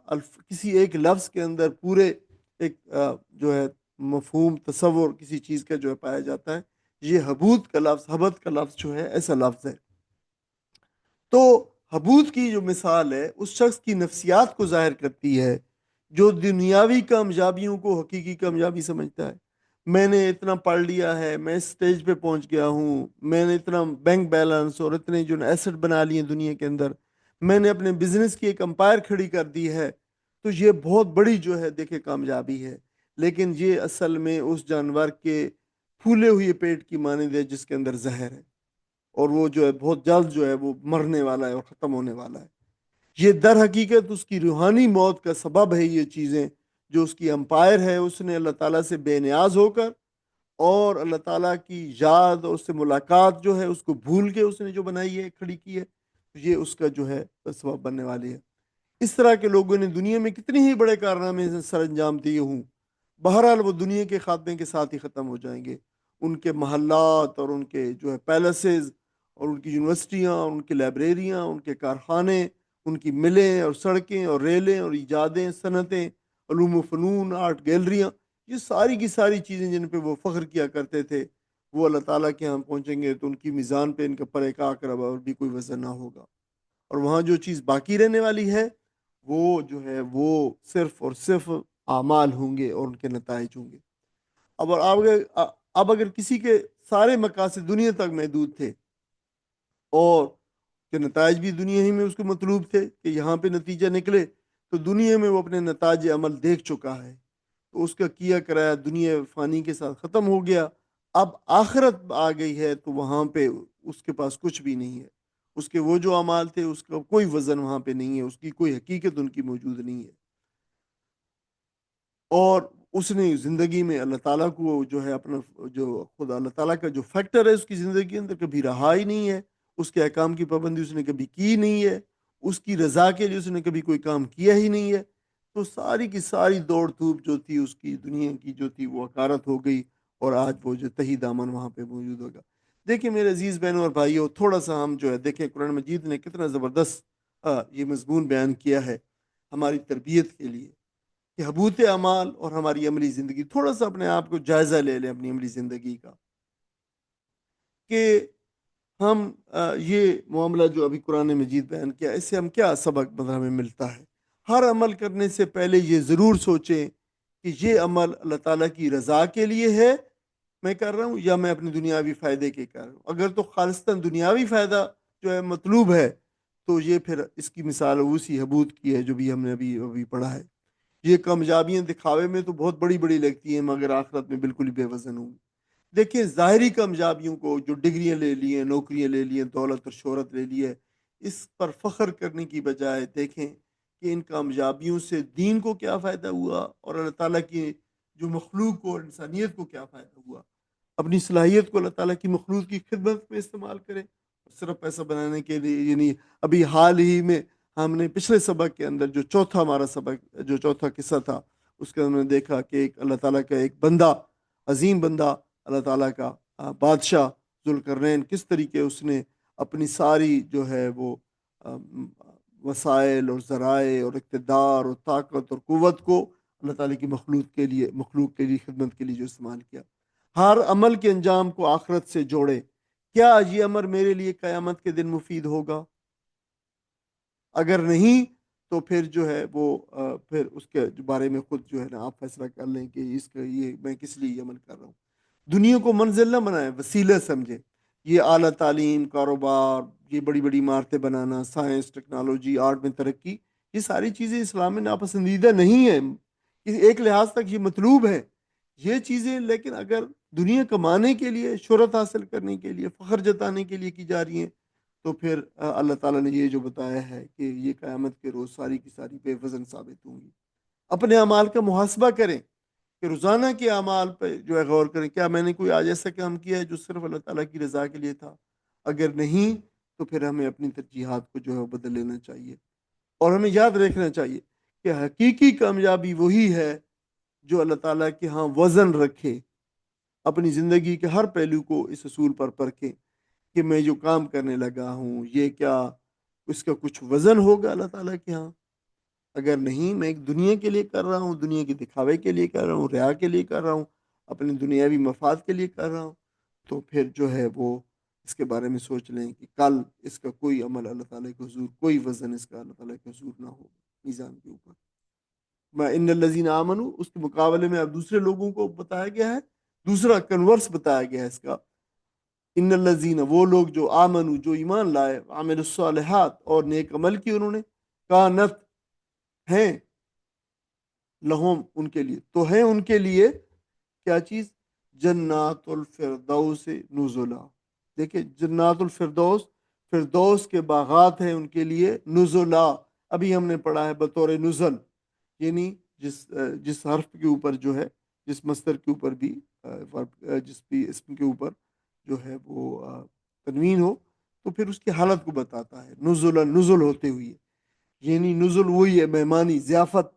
کسی ایک لفظ کے اندر پورے ایک جو ہے مفہوم تصور کسی چیز کا جو ہے پایا جاتا ہے۔ یہ حبوط کا لفظ، حبت کا لفظ جو ہے ایسا لفظ ہے۔ تو حبوط کی جو مثال ہے اس شخص کی نفسیات کو ظاہر کرتی ہے جو دنیاوی کامیابیوں کو حقیقی کامیابی سمجھتا ہے۔ میں نے اتنا پڑھ لیا ہے، میں اس سٹیج پہ پہنچ گیا ہوں، میں نے اتنا بینک بیلنس اور اتنے جو ایسٹ بنا لیے دنیا کے اندر، میں نے اپنے بزنس کی ایک امپائر کھڑی کر دی ہے، تو یہ بہت بڑی جو ہے دیکھے کامیابی ہے۔ لیکن یہ اصل میں اس جانور کے پھولے ہوئے پیٹ کی مانند ہے جس کے اندر زہر ہے، اور وہ جو ہے بہت جلد جو ہے وہ مرنے والا ہے اور ختم ہونے والا ہے۔ یہ در حقیقت اس کی روحانی موت کا سبب ہے۔ یہ چیزیں جو اس کی امپائر ہے، اس نے اللہ تعالیٰ سے بے نیاز ہو کر اور اللہ تعالیٰ کی یاد اور اس سے ملاقات جو ہے اس کو بھول کے اس نے جو بنائی ہے، کھڑی کی ہے، یہ اس کا جو ہے سبب بننے والی ہے۔ اس طرح کے لوگوں نے دنیا میں کتنی ہی بڑے کارنامے سر انجام دیے ہوں، بہرحال وہ دنیا کے خاتمے کے ساتھ ہی ختم ہو جائیں گے۔ ان کے محلات اور ان کے جو ہے پیلسز اور ان کی یونیورسٹیاں اور ان کی لائبریریاں، ان کے کارخانے، ان کی ملیں اور سڑکیں اور ریلیں اور ایجادیں، صنعتیں، علوم و فنون، آرٹ گیلریاں، یہ ساری کی ساری چیزیں جن پہ وہ فخر کیا کرتے تھے، وہ اللہ تعالیٰ کے ہاں پہنچیں گے تو ان کی میزان پہ ان کا پرکا کر اور بھی کوئی وزن نہ ہوگا، اور وہاں جو چیز باقی رہنے والی ہے وہ جو ہے وہ صرف اور صرف اعمال ہوں گے اور ان کے نتائج ہوں گے۔ اب اگر کسی کے سارے مقاصد دنیا تک محدود تھے اور کہ نتائج بھی دنیا ہی میں اس کو مطلوب تھے کہ یہاں پہ نتیجہ نکلے، تو دنیا میں وہ اپنے نتائج عمل دیکھ چکا ہے، تو اس کا کیا کرایا دنیا فانی کے ساتھ ختم ہو گیا۔ اب آخرت آ گئی ہے تو وہاں پہ اس کے پاس کچھ بھی نہیں ہے، اس کے وہ جو اعمال تھے اس کا کوئی وزن وہاں پہ نہیں ہے، اس کی کوئی حقیقت ان کی موجود نہیں ہے، اور اس نے زندگی میں اللہ تعالیٰ کو جو ہے اپنا جو خدا اللہ تعالیٰ کا جو فیکٹر ہے اس کی زندگی کے اندر کبھی رہا ہی نہیں ہے، اس کے احکام کی پابندی اس نے کبھی کی نہیں ہے، اس کی رضا کے لیے اس نے کبھی کوئی کام کیا ہی نہیں ہے، تو ساری کی ساری دوڑ دھوپ جو تھی اس کی دنیا کی جو تھی وہ حقارت ہو گئی، اور آج وہ جو تہی دامن وہاں پہ موجود ہوگا۔ دیکھیں میرے عزیز بہنوں اور بھائیوں، تھوڑا سا ہم جو ہے دیکھیں قرآن مجید نے کتنا زبردست یہ مضمون بیان کیا ہے ہماری تربیت کے لیے، کہ حبوط اعمال اور ہماری عملی زندگی، تھوڑا سا اپنے آپ کو جائزہ لے لیں اپنی عملی زندگی کا، کہ ہم یہ معاملہ جو ابھی قرآن مجید بیان کیا، اس سے ہم کیا سبق مطلب ہمیں ملتا ہے۔ ہر عمل کرنے سے پہلے یہ ضرور سوچیں کہ یہ عمل اللہ تعالیٰ کی رضا کے لیے ہے میں کر رہا ہوں، یا میں اپنے دنیاوی فائدے کے کر رہا ہوں۔ اگر تو خالصتاً دنیاوی فائدہ جو ہے مطلوب ہے، تو یہ پھر اس کی مثال اسی حبوط کی ہے جو بھی ہم نے ابھی پڑھا ہے۔ یہ کامیابیاں دکھاوے میں تو بہت بڑی بڑی لگتی ہیں، مگر آخرت میں بالکل ہی بے وزن ہوں گی۔ دیکھیں ظاہری کامیابیوں کو، جو ڈگریاں لے لی ہیں، نوکریاں لے لی ہیں، دولت اور شہرت لے لی ہے، اس پر فخر کرنے کی بجائے دیکھیں کہ ان کامیابیوں سے دین کو کیا فائدہ ہوا اور اللہ تعالیٰ کی جو مخلوق کو اور انسانیت کو کیا فائدہ ہوا۔ اپنی صلاحیت کو اللہ تعالیٰ کی مخلوق کی خدمت میں استعمال کریں، صرف پیسہ بنانے کے لیے یعنی ابھی حال ہی میں ہم نے پچھلے سبق کے اندر جو چوتھا ہمارا سبق، جو چوتھا قصہ تھا، اس کے اندر دیکھا کہ ایک اللہ تعالیٰ کا ایک بندہ، عظیم بندہ، اللہ تعالیٰ کا بادشاہ ذوالقرنین، کس طریقے اس نے اپنی ساری جو ہے وہ وسائل اور ذرائع اور اقتدار اور طاقت اور قوت کو اللہ تعالیٰ کی مخلوق کے لیے خدمت کے لیے جو استعمال کیا۔ ہر عمل کے انجام کو آخرت سے جوڑے، کیا یہ امر میرے لیے قیامت کے دن مفید ہوگا؟ اگر نہیں تو پھر جو ہے وہ پھر اس کے بارے میں خود جو ہے نا آپ فیصلہ کر لیں کہ اس کا یہ میں کس لیے یہ عمل کر رہا ہوں۔ دنیا کو منزل نہ بنائیں، وسیلہ سمجھیں۔ یہ اعلیٰ تعلیم، کاروبار، یہ بڑی بڑی عمارتیں بنانا، سائنس، ٹیکنالوجی، آرٹ میں ترقی، یہ ساری چیزیں اسلام میں ناپسندیدہ نہیں ہیں، ایک لحاظ تک یہ مطلوب ہے یہ چیزیں، لیکن اگر دنیا کمانے کے لیے، شہرت حاصل کرنے کے لیے، فخر جتانے کے لیے کی جا رہی ہیں، تو پھر اللہ تعالیٰ نے یہ جو بتایا ہے کہ یہ قیامت کے روز ساری کی ساری بے وزن ثابت ہوں گی۔ اپنے اعمال کا محاسبہ کریں کہ روزانہ کے اعمال پہ جو ہے غور کریں، کیا میں نے کوئی آج ایسا کام کیا ہے جو صرف اللہ تعالیٰ کی رضا کے لیے تھا؟ اگر نہیں تو پھر ہمیں اپنی ترجیحات کو جو ہے بدل لینا چاہیے، اور ہمیں یاد رکھنا چاہیے کہ حقیقی کامیابی وہی ہے جو اللہ تعالیٰ کے ہاں وزن رکھے، اپنی زندگی کے ہر پہلو کو اس اصول پر پرکھے کہ میں جو کام کرنے لگا ہوں یہ کیا اس کا کچھ وزن ہوگا اللہ تعالیٰ کے ہاں؟ اگر نہیں، میں ایک دنیا کے لیے کر رہا ہوں، دنیا کے دکھاوے کے لیے کر رہا ہوں، ریا کے لیے کر رہا ہوں، اپنے دنیاوی مفاد کے لیے کر رہا ہوں، تو پھر جو ہے وہ اس کے بارے میں سوچ لیں کہ کل اس کا کوئی عمل اللہ تعالیٰ کے حضور، کوئی وزن اس کا اللہ تعالیٰ کے حضور نہ ہو میزان کے اوپر۔ میں ان الذین آمنوا، اس کے مقابلے میں اب دوسرے لوگوں کو بتایا گیا ہے، دوسرا کنورس بتایا گیا ہے اس کا۔ ان الذین، وہ لوگ جو آمنوا، جو ایمان لائے، عامل الصالحات، اور نیک عمل کی انہوں نے، کانت، ہیں، لہم، ان کے لیے، تو ہیں ان کے لیے کیا چیز؟ جنات الفردوس نزلا۔ دیکھیں جنات الفردوس، فردوس کے باغات ہیں ان کے لیے، نزلا، ابھی ہم نے پڑھا ہے بطور نزل، یعنی جس حرف کے اوپر جو ہے، جس مصدر کے اوپر بھی جس بھی اسم کے اوپر جو ہے وہ تنوین ہو تو پھر اس کی حالت کو بتاتا ہے، نزلا، نزل ہوتے ہوئے، یعنی نزل وہی ہے مہمانی، ضیافت،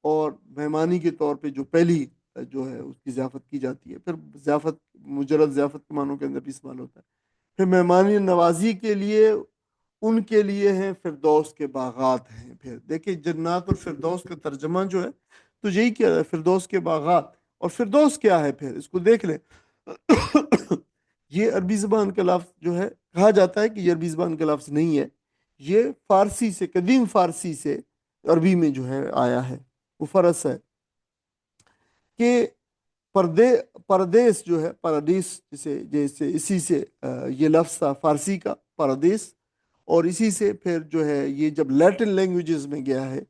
اور مہمانی کے طور پہ جو پہلی جو ہے اس کی ضیافت کی جاتی ہے، پھر ضیافت مجرد ضیافت کے معنوں کے اندر بھی استعمال ہوتا ہے، پھر مہمانی نوازی کے لیے ان کے لیے ہیں فردوس کے باغات ہیں۔ پھر دیکھیں جنات الفردوس کا ترجمہ جو ہے تو یہی کیا ہے، فردوس کے باغات، اور فردوس کیا ہے پھر اس کو دیکھ لیں۔ یہ عربی زبان کا لفظ جو ہے، کہا جاتا ہے کہ یہ عربی زبان کا لفظ نہیں ہے، یہ فارسی سے، قدیم فارسی سے عربی میں جو ہے آیا ہے، وہ فرس ہے کہ پردیس جو ہے، پردیس جیسے اسی سے یہ لفظ تھا فارسی کا پردیس، اور اسی سے پھر جو ہے یہ جب لیٹن لینگویجز میں گیا ہے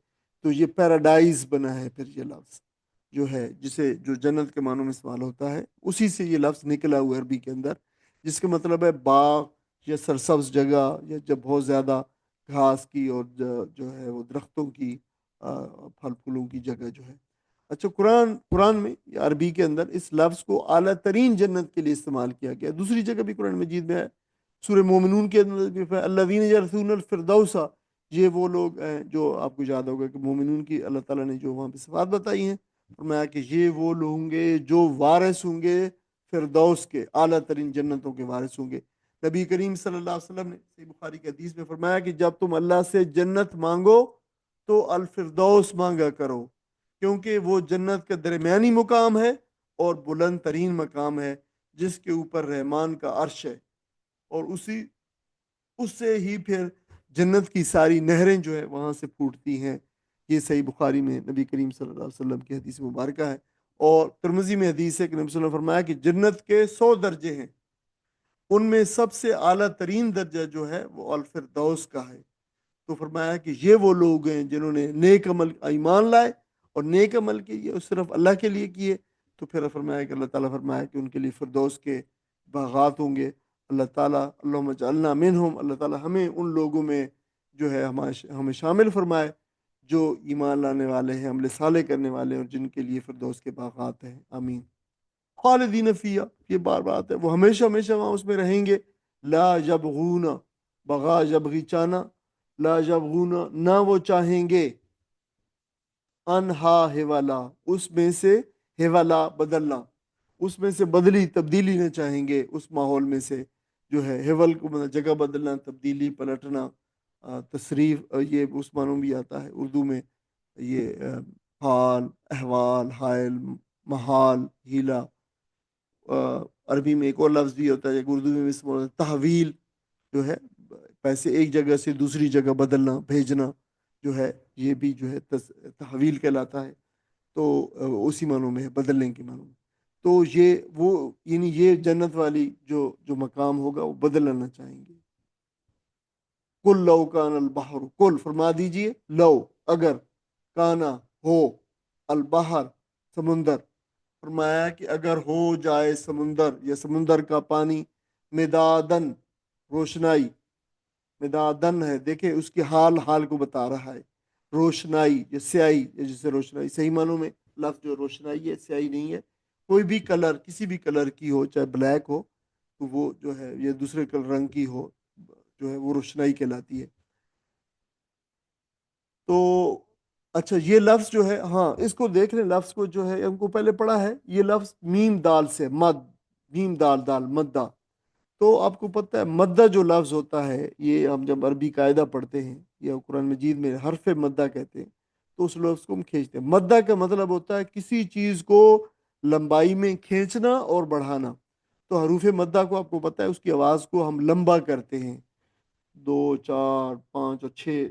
تو یہ پیراڈائز بنا ہے، پھر یہ لفظ جو ہے جسے جو جنت کے معنوں میں استعمال ہوتا ہے، اسی سے یہ لفظ نکلا ہوا عربی کے اندر، جس کا مطلب ہے باغ یا سرسبز جگہ، یا جب بہت زیادہ گھاس کی اور جو ہے وہ درختوں کی، پھل پھولوں کی جگہ جو ہے۔ اچھا، قرآن میں یا عربی کے اندر اس لفظ کو اعلیٰ ترین جنت کے لیے استعمال کیا گیا، دوسری جگہ بھی قرآن مجید میں ہے، سورہ مومنون کے اندر بھی الذین یرثون الفردوس، یہ وہ لوگ ہیں جو آپ کو یاد ہوگا کہ مومنون کی اللہ تعالیٰ نے جو وہاں پہ صفات بتائی ہیں، فرمایا کہ یہ وہ لوگ ہوں گے جو وارث ہوں گے فردوس کے، اعلیٰ ترین جنتوں کے وارث ہوں گے۔ نبی کریم صلی اللہ علیہ وسلم نے صحیح بخاری کی حدیث میں فرمایا کہ جب تم اللہ سے جنت مانگو تو الفردوس مانگا کرو، کیونکہ وہ جنت کا درمیانی مقام ہے اور بلند ترین مقام ہے، جس کے اوپر رحمان کا عرش ہے، اور اس سے ہی پھر جنت کی ساری نہریں جو ہے وہاں سے پھوٹتی ہیں۔ یہ صحیح بخاری میں نبی کریم صلی اللہ علیہ وسلم کی حدیث مبارکہ ہے، اور ترمذی میں حدیث ہے کہ نبی صلی اللہ علیہ وسلم نے فرمایا کہ جنت کے 100 درجے ہیں، ان میں سب سے اعلیٰ ترین درجہ جو ہے وہ الفردوس کا ہے۔ تو فرمایا کہ یہ وہ لوگ ہیں جنہوں نے نیک عمل ایمان لائے، اور نیک عمل کیے صرف اللہ کے لیے کیے، تو پھر فرمایا کہ اللہ تعالیٰ فرمایا کہ ان کے لیے فردوس کے باغات ہوں گے۔ اللہ تعالیٰ اللہم اجعلنا منہم، اللہ تعالیٰ ہمیں ان لوگوں میں جو ہے ہمیں شامل فرمائے جو ایمان لانے والے ہیں، عمل صالح کرنے والے ہیں، اور جن کے لیے فردوس کے باغات ہیں، آمین۔ خالدین فیہا، یہ بار بار آتا ہے، وہ ہمیشہ ہمیشہ وہاں اس میں رہیں گے۔ لا یبغون، بغا یبغی چانا، لا یبغون، نہ وہ چاہیں گے، انہا حوالا، اس میں سے حوالا بدلنا، اس میں سے بدلی تبدیلی نہ چاہیں گے، اس ماحول میں سے جو ہے حول کو مطلب جگہ بدلنا، تبدیلی، پلٹنا، تصریف، یہ اس معنوں بھی آتا ہے اردو میں، یہ حال، احوال، حائل، محال، ہیلا۔ عربی میں ایک اور لفظ بھی ہوتا ہے، اردو میں اس میں تحویل، جو ہے پیسے ایک جگہ سے دوسری جگہ بدلنا، بھیجنا، جو ہے یہ بھی جو ہے تحویل کہلاتا ہے۔ تو اسی معنوں میں ہے، بدلنے کے معنوں میں۔ تو یہ وہ یعنی یہ جنت والی جو مقام ہوگا وہ بدلنا چاہیں گے۔ کل لو کان البحر، کل فرما دیجئے، لو اگر، کانا ہو، البحر سمندر، فرمایا کہ اگر ہو جائے سمندر یا سمندر کا پانی، مدادن روشنائی، مدادن ہے، دیکھیں اس کی حال کو بتا رہا ہے، روشنائی یا سیاہی، یا جسے روشنائی صحیح معنوں میں لفظ جو روشنائی ہے، سیاہی نہیں ہے، کوئی بھی کلر، کسی بھی کلر کی ہو، چاہے بلیک ہو تو وہ جو ہے یہ دوسرے رنگ کی ہو، جو ہے وہ روشنائی کہلاتی ہے۔ تو اچھا یہ لفظ جو ہے، ہاں اس کو دیکھ لیں، لفظ کو جو ہے ہم کو پہلے پڑھا ہے، یہ لفظ میم دال سے، مد، میم دال دال مدہ۔ تو آپ کو پتہ ہے مدہ جو لفظ ہوتا ہے، یہ ہم جب عربی قاعدہ پڑھتے ہیں یا قرآن مجید میں حرف مدہ کہتے ہیں، تو اس لفظ کو ہم کھینچتے ہیں۔ مدہ کا مطلب ہوتا ہے کسی چیز کو لمبائی میں کھینچنا اور بڑھانا۔ تو حروف مدہ کو آپ کو پتہ ہے اس کی آواز کو ہم لمبا کرتے ہیں، 2، 4، 5 اور 6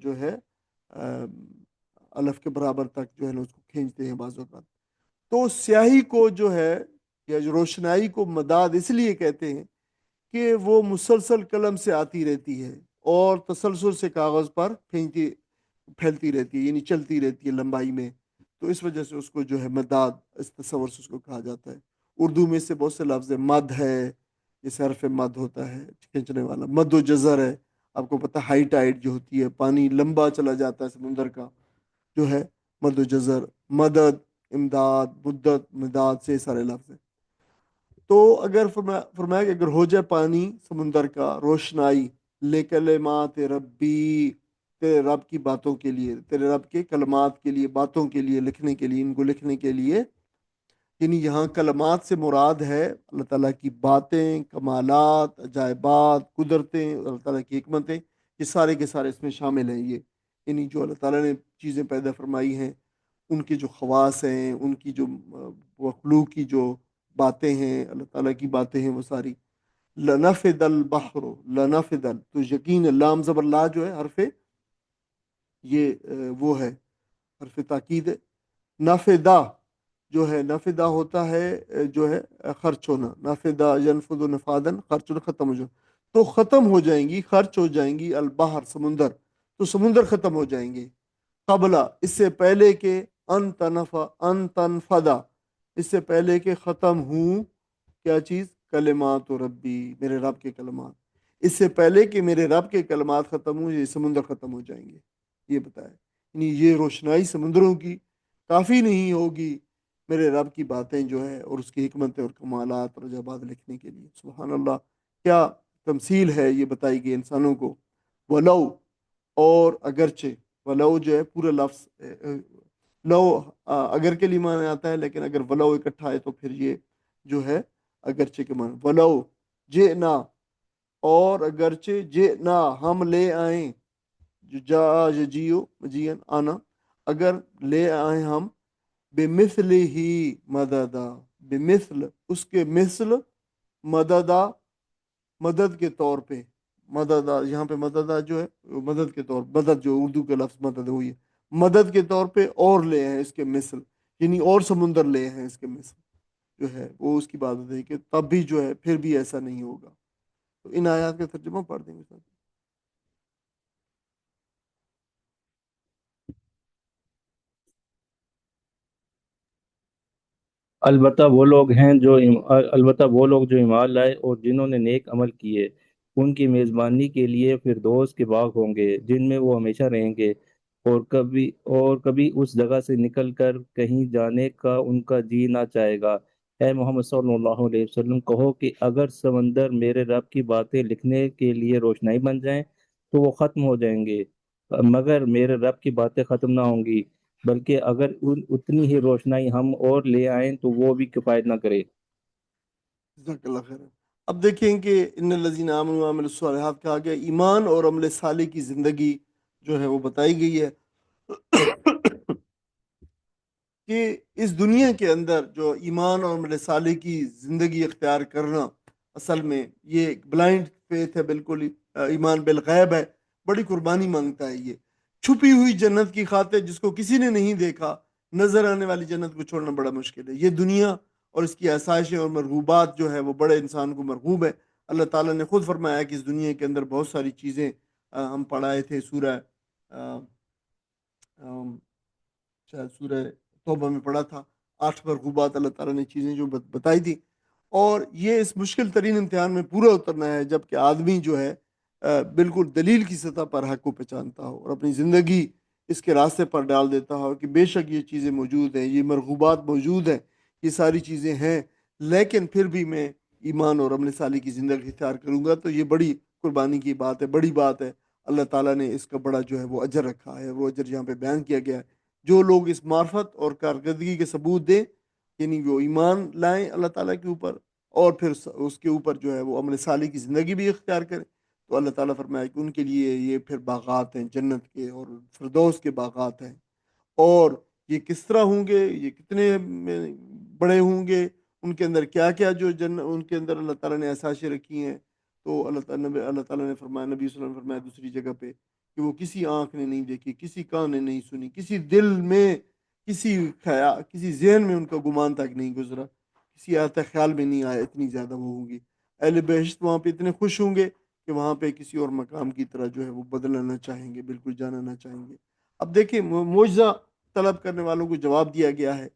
جو ہے الف کے برابر تک جو ہے نا اس کو کھینچتے ہیں بعض اوقات۔ تو سیاہی کو جو ہے یا جو روشنائی کو مداد اس لیے کہتے ہیں کہ وہ مسلسل قلم سے آتی رہتی ہے اور تسلسل سے کاغذ پر پھیلتی رہتی ہے، یعنی چلتی رہتی ہے لمبائی میں، تو اس وجہ سے اس کو جو ہے مداد، اس تصور سے اس کو کہا جاتا ہے۔ اردو میں سے بہت سے لفظ ہیں، مد ہے، جیسے حرف مد ہوتا ہے کھینچنے والا، مد و جزر ہے، آپ کو پتہ ہائی ٹائڈ جو ہوتی ہے، پانی لمبا چلا جاتا ہے سمندر کا، جو ہے مد و جزر، مدد، امداد، مدت، مداد سے سارے لفظ ہیں۔ تو اگر فرمایا کہ اگر ہو جائے پانی سمندر کا روشنائی، لکلمات ربی، تیرے رب کی باتوں کے لیے، تیرے رب کے کلمات کے لیے، باتوں کے لیے، لکھنے کے لیے، ان کو لکھنے کے لیے، یعنی یہاں کلمات سے مراد ہے اللہ تعالیٰ کی باتیں، کمالات، عجائبات، قدرتیں، اللہ تعالیٰ کی حکمتیں، یہ سارے کے سارے اس میں شامل ہیں۔ یہ یعنی جو اللہ تعالیٰ نے چیزیں پیدا فرمائی ہیں، ان کے جو خواص ہیں، ان کی جو مخلوق کی جو باتیں ہیں، اللہ تعالیٰ کی باتیں ہیں، وہ ساری۔ لنفد البحر، لنفد، تو یقین لام زبر لا جو ہے حرف، یہ وہ ہے حرف تاکید ہے۔ نفدہ جو ہے، نفدہ ہوتا ہے جو ہے خرچ ہونا، نفدہ ینفد نفادن، خرچ ہونا، ختم ہو جانا، تو ختم ہو جائیں گی، خرچ ہو جائیں گی، البحر سمندر، تو سمندر ختم ہو جائیں گے، قبلہ اس سے پہلے کہ ان تنفدا، اس سے پہلے کہ ختم ہوں کیا چیز، کلمات و ربی، میرے رب کے کلمات، اس سے پہلے کہ میرے رب کے کلمات ختم ہوں یہ سمندر ختم ہو جائیں گے، یہ بتایا۔ یعنی یہ روشنائی سمندروں کی کافی نہیں ہوگی میرے رب کی باتیں جو ہے اور اس کی حکمتیں اور کمالات اور عجائبات لکھنے کے لیے۔ سبحان اللہ، کیا تمثیل ہے یہ بتائی گئی انسانوں کو۔ ولو، اور اگرچہ، ولو جو ہے پورا لفظ لو اگر کے لیے معنی آتا ہے، لیکن اگر ولو اکٹھا ہے تو پھر یہ جو ہے اگرچہ کے معنی، ولو جئنا، اور اگرچہ جئنا ہم لے آئیں، جو جا یجیو مجین آنا، اگر لے آئیں ہم، بمثل ہی مددا، بمثل اس کے مثل، مددا مدد کے طور پہ، مددا یہاں پہ مددا جو ہے مدد کے طور، مدد جو اردو کا لفظ مدد ہوئی ہے، مدد کے طور پہ اور لے ہیں اس کے مثل، یعنی اور سمندر لے ہیں اس کے مثل، جو ہے وہ اس کی بات ہے کہ تب بھی جو ہے پھر بھی ایسا نہیں ہوگا۔ تو ان آیات کا ترجمہ پڑھ دیں گے۔
البتہ وہ لوگ جو ایمان لائے اور جنہوں نے نیک عمل کیے، ان کی میزبانی کے لیے فردوس کے باغ ہوں گے جن میں وہ ہمیشہ رہیں گے، اور کبھی اس جگہ سے نکل کر کہیں جانے کا ان کا جی نہ چاہے گا۔ اے محمد صلی اللہ علیہ وسلم، کہو کہ اگر سمندر میرے رب کی باتیں لکھنے کے لیے روشنائی بن جائیں تو وہ ختم ہو جائیں گے، مگر میرے رب کی باتیں ختم نہ ہوں گی، بلکہ اگر اتنی ہی روشنائی ہم اور لے آئیں تو وہ بھی کفایت نہ کرے۔
جزاک اللہ خیر۔ اب دیکھیں کہ ان الذین آمنوا وعملوا الصالحات کہا گیا، ایمان اور عمل صالح کی زندگی جو ہے وہ بتائی گئی ہے کہ اس دنیا کے اندر جو ایمان اور عمل صالح کی زندگی اختیار کرنا، اصل میں یہ ایک بلائنڈ فیتھ ہے، بالکل ایمان بالغیب ہے، بڑی قربانی مانگتا ہے یہ۔ چھپی ہوئی جنت کی خاطر جس کو کسی نے نہیں دیکھا، نظر آنے والی جنت کو چھوڑنا بڑا مشکل ہے۔ یہ دنیا اور اس کی آسائشیں اور مرغوبات جو ہے وہ بڑے انسان کو مرغوب ہے۔ اللہ تعالیٰ نے خود فرمایا کہ اس دنیا کے اندر بہت ساری چیزیں ہم پڑھائے تھے سورہ شاید سورہ توبہ میں پڑھا تھا، 8 مرغوبات اللہ تعالیٰ نے چیزیں جو بتائی تھی، اور یہ اس مشکل ترین امتحان میں پورا اترنا ہے جب کہ آدمی جو ہے بالکل دلیل کی سطح پر حق کو پہچانتا ہو اور اپنی زندگی اس کے راستے پر ڈال دیتا ہو کہ بے شک یہ چیزیں موجود ہیں، یہ مرغوبات موجود ہیں، یہ ساری چیزیں ہیں، لیکن پھر بھی میں ایمان اور عمل صالح کی زندگی اختیار کروں گا، تو یہ بڑی قربانی کی بات ہے، بڑی بات ہے۔ اللہ تعالیٰ نے اس کا بڑا جو ہے وہ اجر رکھا ہے، وہ اجر یہاں پہ بیان کیا گیا ہے۔ جو لوگ اس معرفت اور کارکردگی کے ثبوت دیں، یعنی وہ ایمان لائیں اللہ تعالیٰ کے اوپر اور پھر اس کے اوپر جو ہے وہ عمل صالح کی زندگی بھی اختیار کریں، تو اللہ تعالیٰ فرمایا کہ ان کے لیے یہ پھر باغات ہیں جنت کے اور فردوس کے باغات ہیں۔ اور یہ کس طرح ہوں گے، یہ کتنے بڑے ہوں گے، ان کے اندر کیا کیا جو ان کے اندر اللہ تعالیٰ نے آسائشیں رکھی ہیں، تو اللہ تعالیٰ نے فرمایا، نبی صلی اللہ علیہ وسلم نے فرمایا دوسری جگہ پہ کہ وہ کسی آنکھ نے نہیں دیکھی، کسی کان نے نہیں سنی، کسی دل میں، کسی ذہن میں ان کا گمان تک نہیں گزرا، کسی آتا خیال میں نہیں آیا، اتنی زیادہ وہ ہوں گی۔ اہل بہشت وہاں پہ اتنے خوش ہوں گے کہ وہاں پہ کسی اور مقام کی طرح جو ہے وہ بدلنا نہ چاہیں گے، بالکل جانا نہ چاہیں گے۔ اب دیکھیں معجزہ طلب کرنے والوں کو جواب دیا گیا ہے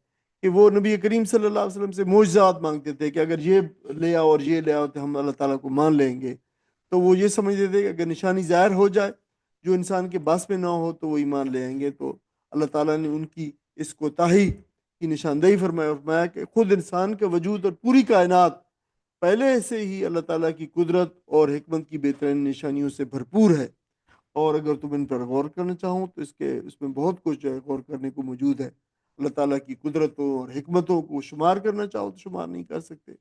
کہ وہ نبی کریم صلی اللہ علیہ وسلم سے معجزات مانگتے تھے کہ اگر یہ لے آؤ اور یہ لے آؤ تو ہم اللہ تعالیٰ کو مان لیں گے، تو وہ یہ سمجھتے تھے کہ اگر نشانی ظاہر ہو جائے جو انسان کے بس میں نہ ہو تو وہ ایمان لے آئیں گے۔ تو اللہ تعالیٰ نے ان کی اس کوتاہی کی نشاندہی فرمایا کہ خود انسان کے وجود اور پوری کائنات پہلے سے ہی اللہ تعالیٰ کی قدرت اور حکمت کی بہترین نشانیوں سے بھرپور ہے، اور اگر تم ان پر غور کرنا چاہو تو اس میں بہت کچھ جو ہے غور کرنے کو موجود ہے۔ اللہ تعالیٰ کی قدرتوں اور حکمتوں کو شمار کرنا چاہو تو شمار نہیں کر سکتے۔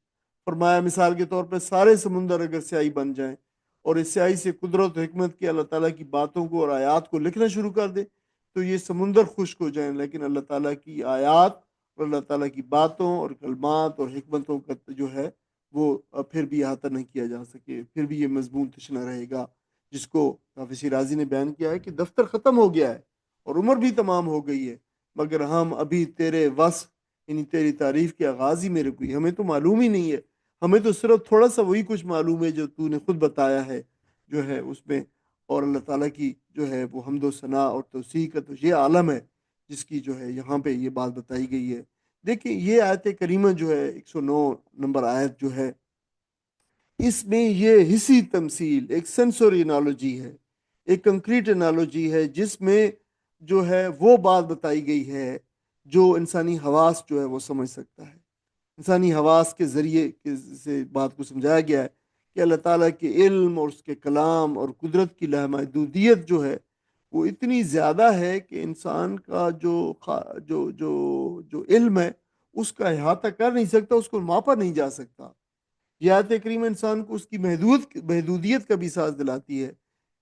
فرمایا مثال کے طور پہ سارے سمندر اگر سیاہی بن جائیں اور اس سیاہی سے قدرت و حکمت کی اللہ تعالیٰ کی باتوں کو اور آیات کو لکھنا شروع کر دے تو یہ سمندر خشک ہو جائیں، لیکن اللہ تعالیٰ کی آیات اور اللہ تعالیٰ کی باتوں اور کلمات اور حکمتوں کا جو ہے وہ پھر بھی احاطہ نہیں کیا جا سکے، پھر بھی یہ مضمون تشنا رہے گا، جس کو حافظ شیرازی نے بیان کیا ہے کہ دفتر ختم ہو گیا ہے اور عمر بھی تمام ہو گئی ہے، مگر ہم ابھی تیرے وصف یعنی تیری تعریف کے آغاز ہی میرے کوئی، ہمیں تو معلوم ہی نہیں ہے، ہمیں تو صرف تھوڑا سا وہی کچھ معلوم ہے جو تو نے خود بتایا ہے جو ہے اس میں، اور اللہ تعالیٰ کی جو ہے وہ حمد و ثناء اور توثیق کا تو یہ عالم ہے جس کی جو ہے یہاں پہ یہ بات بتائی گئی ہے۔ دیکھیں یہ آیت کریمہ جو ہے 109 نمبر آیت جو ہے، اس میں یہ حصی تمثیل ایک سینسوری انالوجی ہے، ایک کنکریٹ انالوجی ہے، جس میں جو ہے وہ بات بتائی گئی ہے جو انسانی حواس جو ہے وہ سمجھ سکتا ہے۔ انسانی حواس کے ذریعے سے بات کو سمجھایا گیا ہے کہ اللہ تعالیٰ کے علم اور اس کے کلام اور قدرت کی لامحدودیت جو ہے وہ اتنی زیادہ ہے کہ انسان کا جو علم ہے اس کا احاطہ کر نہیں سکتا، اس کو ماپا نہیں جا سکتا۔ یہ آیت کریمہ انسان کو اس کی محدودیت کا بھی احساس دلاتی ہے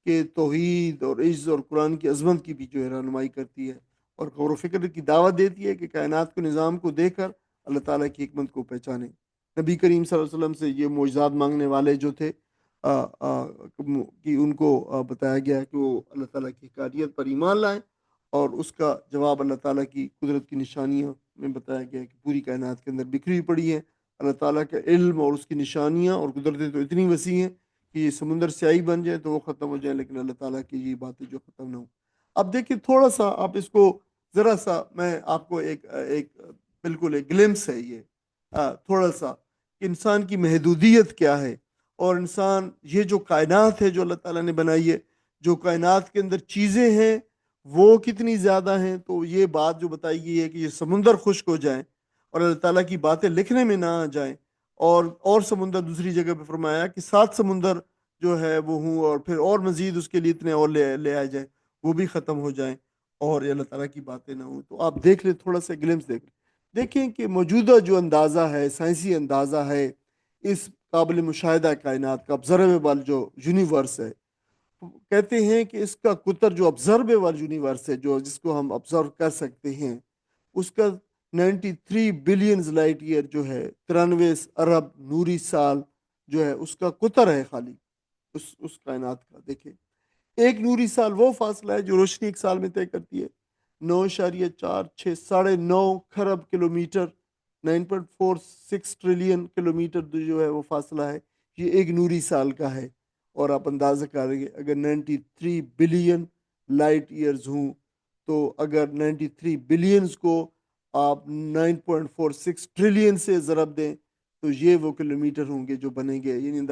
کہ توحید اور عز اور قرآن کی عظمت کی بھی جو ہے رہنمائی کرتی ہے اور غور و فکر کی دعوت دیتی ہے کہ کائنات کے نظام کو دیکھ کر اللہ تعالیٰ کی حکمت کو پہچانے۔ نبی کریم صلی اللہ علیہ وسلم سے یہ معجزات مانگنے والے جو تھے کہ ان کو بتایا گیا کہ وہ اللہ تعالیٰ کی حقانیت پر ایمان لائیں، اور اس کا جواب اللہ تعالیٰ کی قدرت کی نشانیوں میں بتایا گیا کہ پوری کائنات کے اندر بکھری پڑی ہے۔ اللہ تعالیٰ کا علم اور اس کی نشانیاں اور قدرتیں تو اتنی وسیع ہیں کہ یہ سمندر سیاہی بن جائے تو وہ ختم ہو جائے، لیکن اللہ تعالیٰ کی یہ باتیں جو ختم نہ ہوں۔ اب دیکھیں تھوڑا سا آپ اس کو ذرا سا میں آپ کو ایک بالکل ایک گلمس ہے یہ تھوڑا سا کہ انسان کی محدودیت کیا ہے، اور انسان یہ جو کائنات ہے جو اللہ تعالیٰ نے بنائی ہے، جو کائنات کے اندر چیزیں ہیں وہ کتنی زیادہ ہیں. تو یہ بات جو بتائی گئی ہے کہ یہ سمندر خشک ہو جائیں اور اللہ تعالیٰ کی باتیں لکھنے میں نہ آ جائیں، اور سمندر دوسری جگہ پہ فرمایا کہ 7 سمندر جو ہے وہ ہوں، اور پھر اور مزید اس کے لیے اتنے اور لے آئے جائیں، وہ بھی ختم ہو جائیں اور یہ اللہ تعالیٰ کی باتیں نہ ہوں. تو آپ دیکھ لیں، تھوڑا سا گلمس دیکھ لیں، دیکھیں کہ موجودہ جو اندازہ ہے، سائنسی اندازہ ہے اس قابل مشاہدہ کائنات کا، آبزرویبل جو یونیورس ہے، کہتے ہیں کہ اس کا قطر جو آبزرویبل یونیورس ہے، جو جس کو ہم آبزرو کر سکتے ہیں، اس کا 93 بلین لائٹ ایئر جو ہے، 93 ارب نوری سال جو ہے اس کا قطر ہے خالی اس کائنات کا. دیکھیں، ایک نوری سال وہ فاصلہ ہے جو روشنی ایک سال میں طے کرتی ہے. 9.46 9.5 خرب کلومیٹر، 9.46 ٹریلین کلومیٹر جو ہے وہ فاصلہ ہے، یہ ایک نوری سال کا ہے. اور آپ اندازہ کریں اگر 93 بلین لائٹ ایئرز ہوں، تو اگر 93 بلینز کو آپ 9.46 ٹریلین سے ضرب دیں تو یہ وہ کلومیٹر ہوں گے جو بنیں گے. یعنی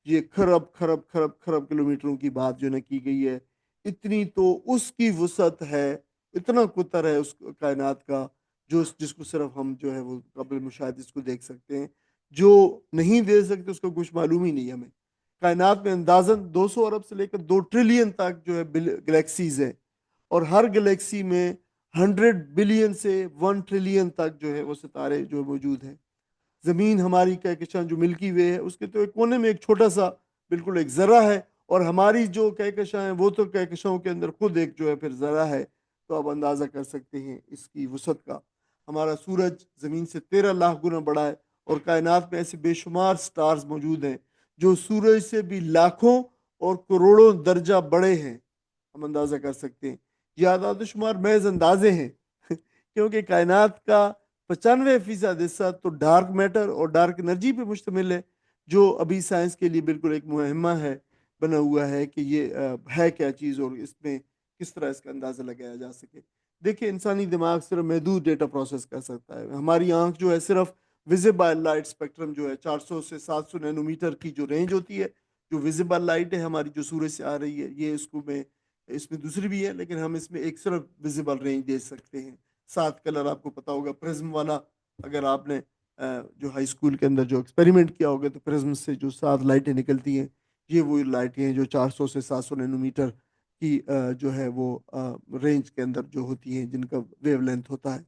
یہ خرب خرب خرب خرب کلومیٹروں کی بات جو نہ کی گئی ہے. اتنی تو اس کی وسعت ہے، اتنا قطر ہے اس کائنات کا، جس کو صرف ہم جو ہے وہ قابل مشاہدہ اس کو دیکھ سکتے ہیں. جو نہیں دیکھ سکتے اس کا کچھ معلوم ہی نہیں ہمیں. کائنات میں اندازاً 200 ارب سے لے کر 2 ٹریلین تک جو ہے گلیکسیز ہیں، اور ہر گلیکسی میں 100 بلین سے 1 ٹریلین تک جو ہے وہ ستارے جو موجود ہیں. زمین ہماری کہکشاں جو ملکی وے ہے اس کے تو ایک کونے میں ایک چھوٹا سا بالکل ایک ذرہ ہے، اور ہماری جو کہکشاں ہیں وہ تو کہکشاؤں کے اندر خود ایک جو ہے پھر ذرہ ہے. تو آپ اندازہ کر سکتے ہیں اس کی وسعت کا. ہمارا سورج زمین سے 13 لاکھ گنا بڑا ہے، اور کائنات میں ایسے بے شمار سٹارز موجود ہیں جو سورج سے بھی لاکھوں اور کروڑوں درجہ بڑے ہیں. ہم اندازہ کر سکتے ہیں. یہ اعداد و شمار محض اندازے ہیں کیونکہ کائنات کا 95% حصہ تو ڈارک میٹر اور ڈارک انرجی پہ مشتمل ہے، جو ابھی سائنس کے لیے بالکل ایک مہمہ ہے، بنا ہوا ہے کہ یہ ہے کیا چیز اور اس میں کس طرح اس کا اندازہ لگایا جا سکے. دیکھیں، انسانی دماغ صرف محدود ڈیٹا پروسیس کر سکتا ہے. ہماری آنکھ جو ہے صرف ویزیبل لائٹ اسپیکٹرم جو ہے 400 سے 700 نینومیٹر کی جو رینج ہوتی ہے، جو ویزیبل لائٹ ہے ہماری جو سورج سے آ رہی ہے، یہ اس میں دوسری بھی ہے، لیکن ہم اس میں ایک صرف ویزیبل رینج دے سکتے ہیں. 7 کلر آپ کو پتا ہوگا پرزم والا، اگر آپ نے جو ہائی اسکول کے اندر جو ایکسپیریمنٹ کیا ہوگا تو پرزم سے جو 7 لائٹیں نکلتی ہیں، یہ وہی لائٹیں ہیں جو 400 سے 700 نینومیٹر کی جو ہے وہ رینج کے اندر جو ہوتی ہیں، جن کا ویو لینتھ ہوتا ہے.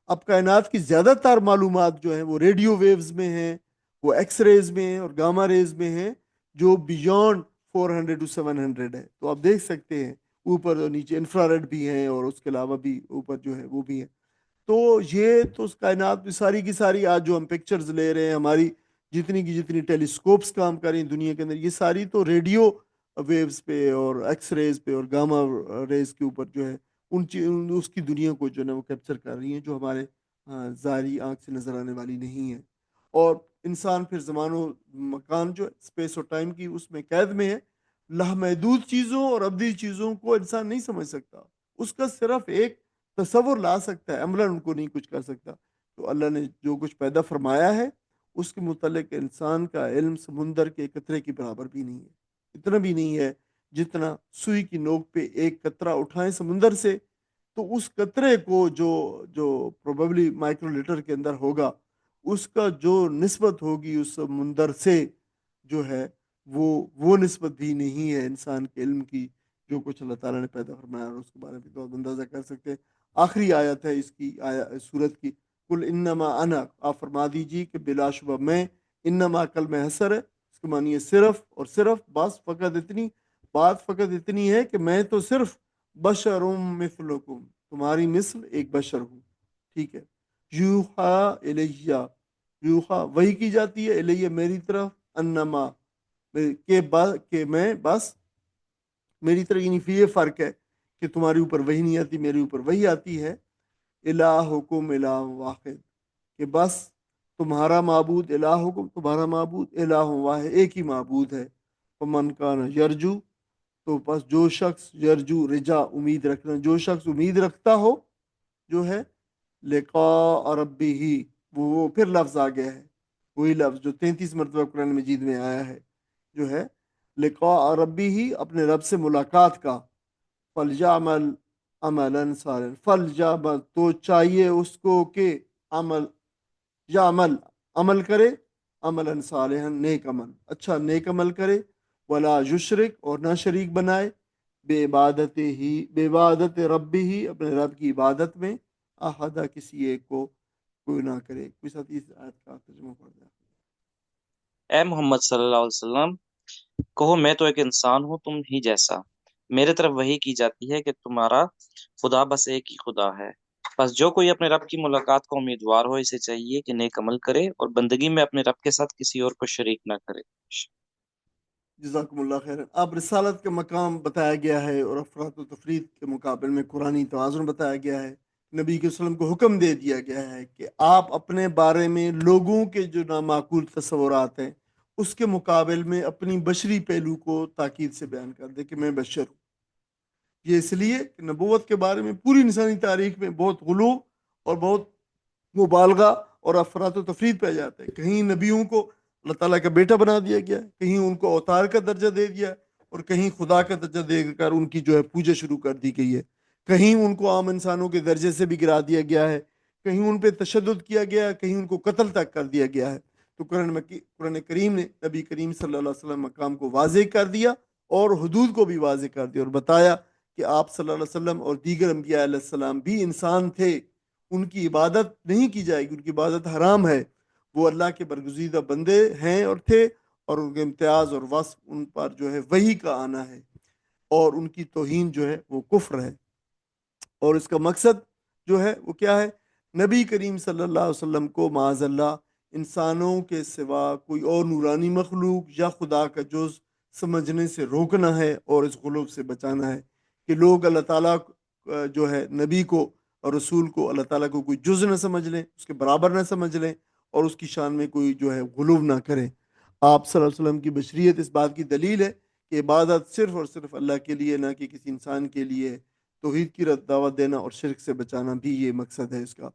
اب کائنات کی زیادہ تر معلومات جو ہیں وہ ریڈیو ویوز میں ہیں، وہ ایکس ریز میں ہیں اور گاما ریز میں ہیں، جو بیونڈ 400 to 700 ہے. تو آپ دیکھ سکتے ہیں اوپر اور نیچے انفراریڈ بھی ہیں، اور اس کے علاوہ بھی اوپر جو ہے وہ بھی ہیں. تو یہ تو اس کائنات میں ساری کی ساری آج جو ہم پکچرز لے رہے ہیں، ہماری جتنی کی جتنی ٹیلیسکوپس کام کر رہی ہیں دنیا کے اندر، یہ ساری تو ریڈیو ویوز پہ اور ایکس ریز پہ اور گاما ریز کے اوپر جو ہے اس کی دنیا کو جو ہے وہ کیپچر کر رہی ہیں، جو ہمارے ظاہری آنکھ سے نظر آنے والی نہیں ہے. اور انسان پھر زمان و مکان جو اسپیس اور ٹائم کی اس میں قید میں ہے. لامحدود چیزوں اور ابدی چیزوں کو انسان نہیں سمجھ سکتا، اس کا صرف ایک تصور لا سکتا ہے، عملاً ان کو نہیں کچھ کر سکتا. تو اللہ نے جو کچھ پیدا فرمایا ہے اس کے متعلق انسان کا علم سمندر کے قطرے کے برابر بھی نہیں ہے. اتنا بھی نہیں ہے جتنا سوئی کی نوک پہ ایک قطرہ اٹھائیں سمندر سے، تو اس قطرے کو جو پروبیبلی مائکرو لیٹر کے اندر ہوگا، اس کا جو نسبت ہوگی اس سمندر سے جو ہے وہ نسبت بھی نہیں ہے انسان کے علم کی، جو کچھ اللہ تعالیٰ نے پیدا فرمایا. اور اس کے بارے میں تو آپ اندازہ کر سکتے ہیں. آخری آیت ہے اس کی سورت کی، کل انما انا، آپ فرما دیجیے کہ بلا شبہ میں، انما کل میں حسر ہے، اس کے معنی ہے صرف اور صرف، بس فقط اتنی بات، فقط اتنی ہے کہ میں تو صرف بشرم مثلکم، تمہاری مثل ایک بشر ہوں. ٹھیک ہے. یوحا الیہ، یوحا وہی کی جاتی ہے، الیہ میری طرف، انما کہ میں بس میری طرف، یعنی یہ فرق ہے کہ تمہارے اوپر وہی نہیں آتی، میرے اوپر وہی آتی ہے. الہکم الہ واحد، کہ بس تمہارا معبود، الہکم تمہارا معبود، الہ واحد ایک ہی معبود ہے. فمن کان یرجو، تو بس جو شخص یرجو، رجا امید رکھنا، جو شخص امید رکھتا ہو جو ہے لقاء ربہ، وہ پھر لفظ آ گیا ہے، وہی لفظ جو 33 مرتبہ قرآن مجید میں آیا ہے، جو ہے لقاء ربی ہی، اپنے رب سے ملاقات کا، فلیعمل عملا صالحا، فلیعمل تو چاہیے اس کو کہ عمل یا عمل کرے، عملا صالحا نیک عمل، اچھا نیک عمل کرے، ولا یشرک اور نہ شریک بنائے، بے عبادت ربی ہی، اپنے رب کی عبادت میں، احدہ کسی ایک کو کوئی نہ کرے۔ کوئی ساتھی اس آیت کا ترجمہ پڑھ دیں۔
اے محمد صلی اللہ علیہ وسلم، کہو میں تو ایک انسان ہوں تم ہی جیسا، میرے طرف وحی کی جاتی ہے کہ تمہارا خدا بس ایک ہی خدا ہے۔ بس جو کوئی اپنے رب کی ملاقات کا امیدوار ہو، اسے چاہیے کہ نیک عمل کرے اور بندگی میں اپنے رب کے ساتھ کسی اور کو شریک نہ کرے۔
جزاکم اللہ خیر۔ اب رسالت کا مقام بتایا گیا ہے اور افراد و تفرید کے مقابل میں قرآنی توازن بتایا گیا ہے۔ نبی کے وسلم کو حکم دے دیا گیا ہے کہ آپ اپنے بارے میں لوگوں کے جو نامعقول تصورات ہیں اس کے مقابل میں اپنی بشری پہلو کو تاکید سے بیان کر دیں کہ میں بشر ہوں۔ یہ اس لیے کہ نبوت کے بارے میں پوری انسانی تاریخ میں بہت غلو اور بہت مبالغہ اور افراط و تفرید پہ جاتا ہے۔ کہیں نبیوں کو اللہ تعالیٰ کا بیٹا بنا دیا گیا ہے، کہیں ان کو اوتار کا درجہ دے دیا ہے، اور کہیں خدا کا درجہ دے کر ان کی جو ہے پوجا شروع کر دی گئی ہے، کہیں ان کو عام انسانوں کے درجے سے بھی گرا دیا گیا ہے، کہیں ان پہ تشدد کیا گیا ہے، کہیں ان کو قتل تک کر دیا گیا ہے۔ تو قرآن کریم نے نبی کریم صلی اللہ علیہ وسلم مقام کو واضح کر دیا اور حدود کو بھی واضح کر دیا، اور بتایا کہ آپ صلی اللہ علیہ وسلم اور دیگر انبیاء علیہ السلام بھی انسان تھے، ان کی عبادت نہیں کی جائے گی، ان کی عبادت حرام ہے، وہ اللہ کے برگزیدہ بندے ہیں اور تھے، اور ان کے امتیاز اور وصف ان پر جو ہے وحی کا آنا ہے، اور ان کی توہین جو ہے وہ کفر ہے۔ اور اس کا مقصد جو ہے وہ کیا ہے؟ نبی کریم صلی اللہ علیہ وسلم کو معاذ اللہ انسانوں کے سوا کوئی اور نورانی مخلوق یا خدا کا جز سمجھنے سے روکنا ہے، اور اس غلوب سے بچانا ہے کہ لوگ اللہ تعالیٰ جو ہے نبی کو اور رسول کو، اللہ تعالیٰ کو کوئی جز نہ سمجھ لیں، اس کے برابر نہ سمجھ لیں، اور اس کی شان میں کوئی جو ہے غلو نہ کریں۔ آپ صلی اللہ علیہ وسلم کی بشریت اس بات کی دلیل ہے کہ عبادت صرف اور صرف اللہ کے لیے، نہ کہ کسی انسان کے لیے۔ توحید کی دعوت دینا اور شرک سے بچانا بھی یہ مقصد ہے اس کا۔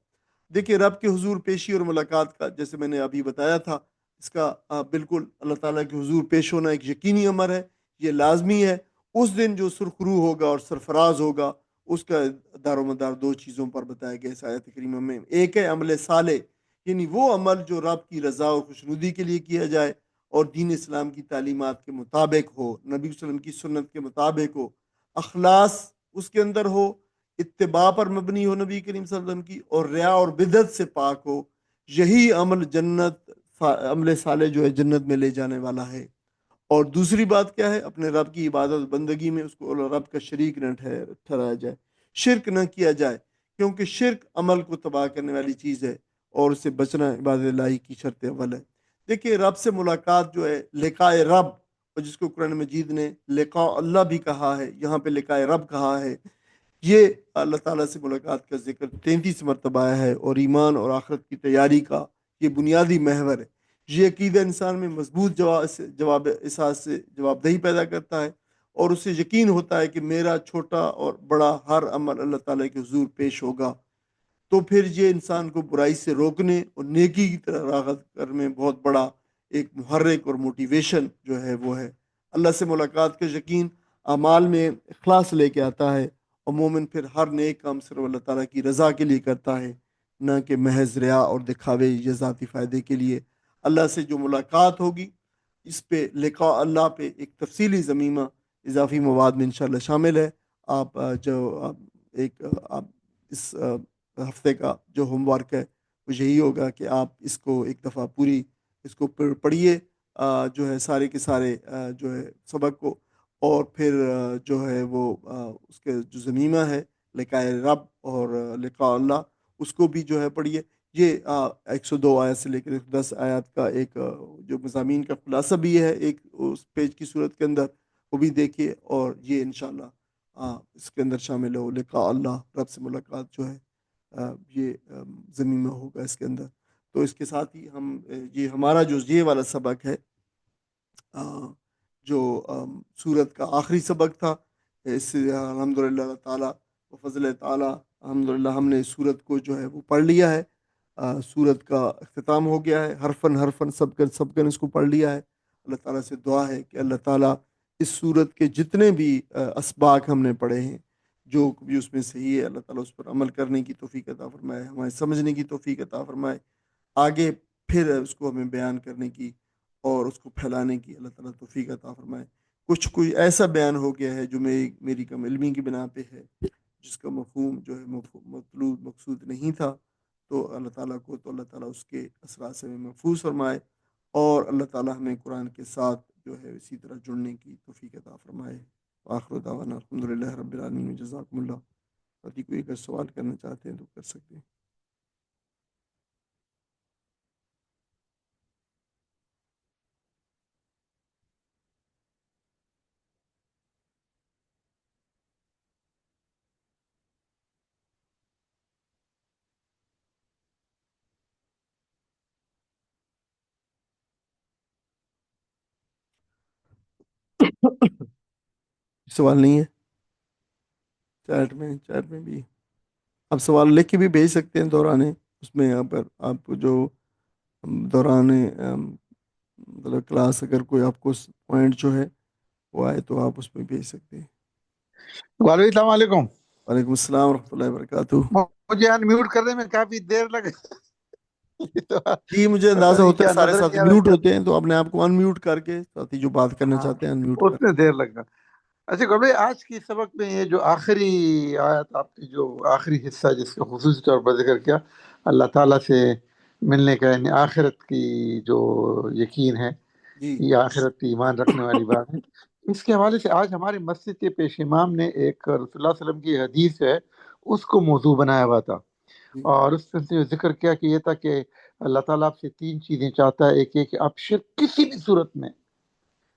دیکھیں رب کے حضور پیشی اور ملاقات کا، جیسے میں نے ابھی بتایا تھا، اس کا بالکل اللہ تعالیٰ کے حضور پیش ہونا ایک یقینی امر ہے، یہ لازمی ہے۔ اس دن جو سرخرو ہوگا اور سرفراز ہوگا، اس کا دار و مدار دو چیزوں پر بتایا گیا اس آیت کریمہ میں۔ ایک ہے عمل صالح، یعنی وہ عمل جو رب کی رضا اور خوشنودی کے لیے کیا جائے اور دین اسلام کی تعلیمات کے مطابق ہو، نبی صلی اللہ علیہ وسلم کی سنت کے مطابق ہو، اخلاص اس کے اندر ہو، اتباع پر مبنی ہو نبی کریم صلی اللہ علیہ وسلم کی، اور ریا اور بدعت سے پاک ہو۔ یہی عمل عمل صالح جو ہے جنت میں لے جانے والا ہے۔ اور دوسری بات کیا ہے؟ اپنے رب کی عبادت بندگی میں اس کو رب کا شریک نہ ٹھہرایا جائے، شرک نہ کیا جائے، کیونکہ شرک عمل کو تباہ کرنے والی چیز ہے، اور اس سے بچنا عبادت الہی کی شرط اول ہے۔ دیکھیے رب سے ملاقات جو ہے لقاء رب، اور جس کو قرآن مجید نے لقاء اللہ بھی کہا ہے، یہاں پہ لقاء رب کہا ہے، یہ اللہ تعالیٰ سے ملاقات کا ذکر 33 مرتبہ آیا ہے، اور ایمان اور آخرت کی تیاری کا یہ بنیادی محور ہے۔ یہ عقیدہ انسان میں مضبوط احساس سے جواب دہی پیدا کرتا ہے، اور اسے یقین ہوتا ہے کہ میرا چھوٹا اور بڑا ہر عمل اللہ تعالیٰ کے حضور پیش ہوگا۔ تو پھر یہ انسان کو برائی سے روکنے اور نیکی کی طرح راغب کرنے میں بہت بڑا ایک محرک اور موٹیویشن جو ہے وہ ہے۔ اللہ سے ملاقات کا یقین اعمال میں اخلاص لے کے آتا ہے، اور مومن پھر ہر نیک کام صرف اللہ تعالیٰ کی رضا کے لیے کرتا ہے، نہ کہ محض ریا اور دکھاوے یا ذاتی فائدے کے لیے۔ اللہ سے جو ملاقات ہوگی، اس پہ لقاء اللہ پہ ایک تفصیلی ضمیمہ اضافی مواد میں انشاءاللہ شامل ہے۔ آپ اس ہفتے کا جو ہوم ورک ہے وہ یہی ہوگا کہ آپ اس کو ایک دفعہ پوری اس کو پڑھیے، جو ہے سارے کے سارے جو ہے سبق کو، اور پھر جو ہے وہ اس کے جو ضمیمہ ہے لقاء رب اور لقاء اللہ، اس کو بھی جو ہے پڑھیے۔ یہ 102 آیت سے لے کر 110 آیات کا ایک جو مضامین کا خلاصہ بھی ہے ایک اس پیج کی صورت کے اندر، وہ بھی دیکھیے، اور یہ انشاءاللہ اس کے اندر شامل ہو لقاء اللہ، رب سے ملاقات جو ہے یہ ضمیمہ ہوگا اس کے اندر۔ تو اس کے ساتھ ہی ہم یہ ہمارا جو یہ والا سبق ہے جو سورت کا آخری سبق تھا، اس سے الحمدللہ اللہ تعالیٰ و فضل تعالیٰ الحمدللہ ہم نے سورت کو جو ہے وہ پڑھ لیا ہے۔ سورت کا اختتام ہو گیا ہے، حرفن حرفن سب کن اس کو پڑھ لیا ہے۔ اللہ تعالیٰ سے دعا ہے کہ اللہ تعالیٰ اس سورت کے جتنے بھی اسباق ہم نے پڑھے ہیں، جو بھی اس میں صحیح ہے، اللہ تعالیٰ اس پر عمل کرنے کی توفیق عطا فرمائے، ہمیں سمجھنے کی توفیق عطا فرمائے، آگے پھر اس کو ہمیں بیان کرنے کی اور اس کو پھیلانے کی اللہ تعالیٰ توفیق عطا فرمائے۔ کوئی ایسا بیان ہو گیا ہے جو میری کم علمی کی بنا پہ ہے، جس کا مفہوم جو ہے مطلوب مقصود نہیں تھا، تو اللہ تعالیٰ اس کے اثرات سے ہمیں محفوظ فرمائے، اور اللہ تعالیٰ ہمیں قرآن کے ساتھ جو ہے اسی طرح جڑنے کی توفیق عطا فرمائے۔ آخر دعوانا الحمدللہ رب العالمین، جزاکم اللہ۔ باقی کوئی اگر سوال کرنا چاہتے ہیں تو کر سکتے ہیں۔ سوال نہیں ہے چیٹ میں بھی آپ سوال لکھ کے بھی بھیج سکتے ہیں دوران اس میں، پر آپ جو دوران مطلب کلاس اگر کوئی آپ کو پوائنٹ جو ہے وہ آئے تو آپ اس میں بھیج سکتے ہیں۔
والد السلام علیکم۔
وعلیکم السلام ورحمۃ اللہ وبرکاتہ۔
مجھے ان میوٹ کرنے میں کافی دیر لگ
جی مجھے
پتہ
اندازہ
نہیں
ہوتا ہے
کیا
سارے
نظر
ساتھی
نہیں آ رہا
میوٹ
کیا۔
ہوتے ہیں، تو اپنے آپ کو ان میوٹ کر کے ساتھی جو بات کرنا
ہاں
چاہتے ہیں ان میوٹ
اس میں دیر لگا۔ اچھا گوڑ بھائی، آج کی سبق میں یہ جو آخری آیت، آپ کی جو آخری حصہ جس کا خصوصی طور پر ذکر کیا، اللہ تعالیٰ سے ملنے کا، یعنی آخرت کی جو یقین ہے،
جی
یہ آخرت کی ایمان رکھنے والی بات ہے، اس کے حوالے سے آج ہمارے مسجد کے پیش امام نے ایک رسول اللہ صلی اللہ علیہ وسلم کی حدیث ہے اس کو موضوع بنایا ہوا تھا،
جی
اور اس میں سے ذکر کیا کہ یہ تھا کہ اللہ تعالیٰ آپ سے 3 چیزیں چاہتا ہے۔ ایک یہ کہ آپ شرک کسی بھی صورت میں،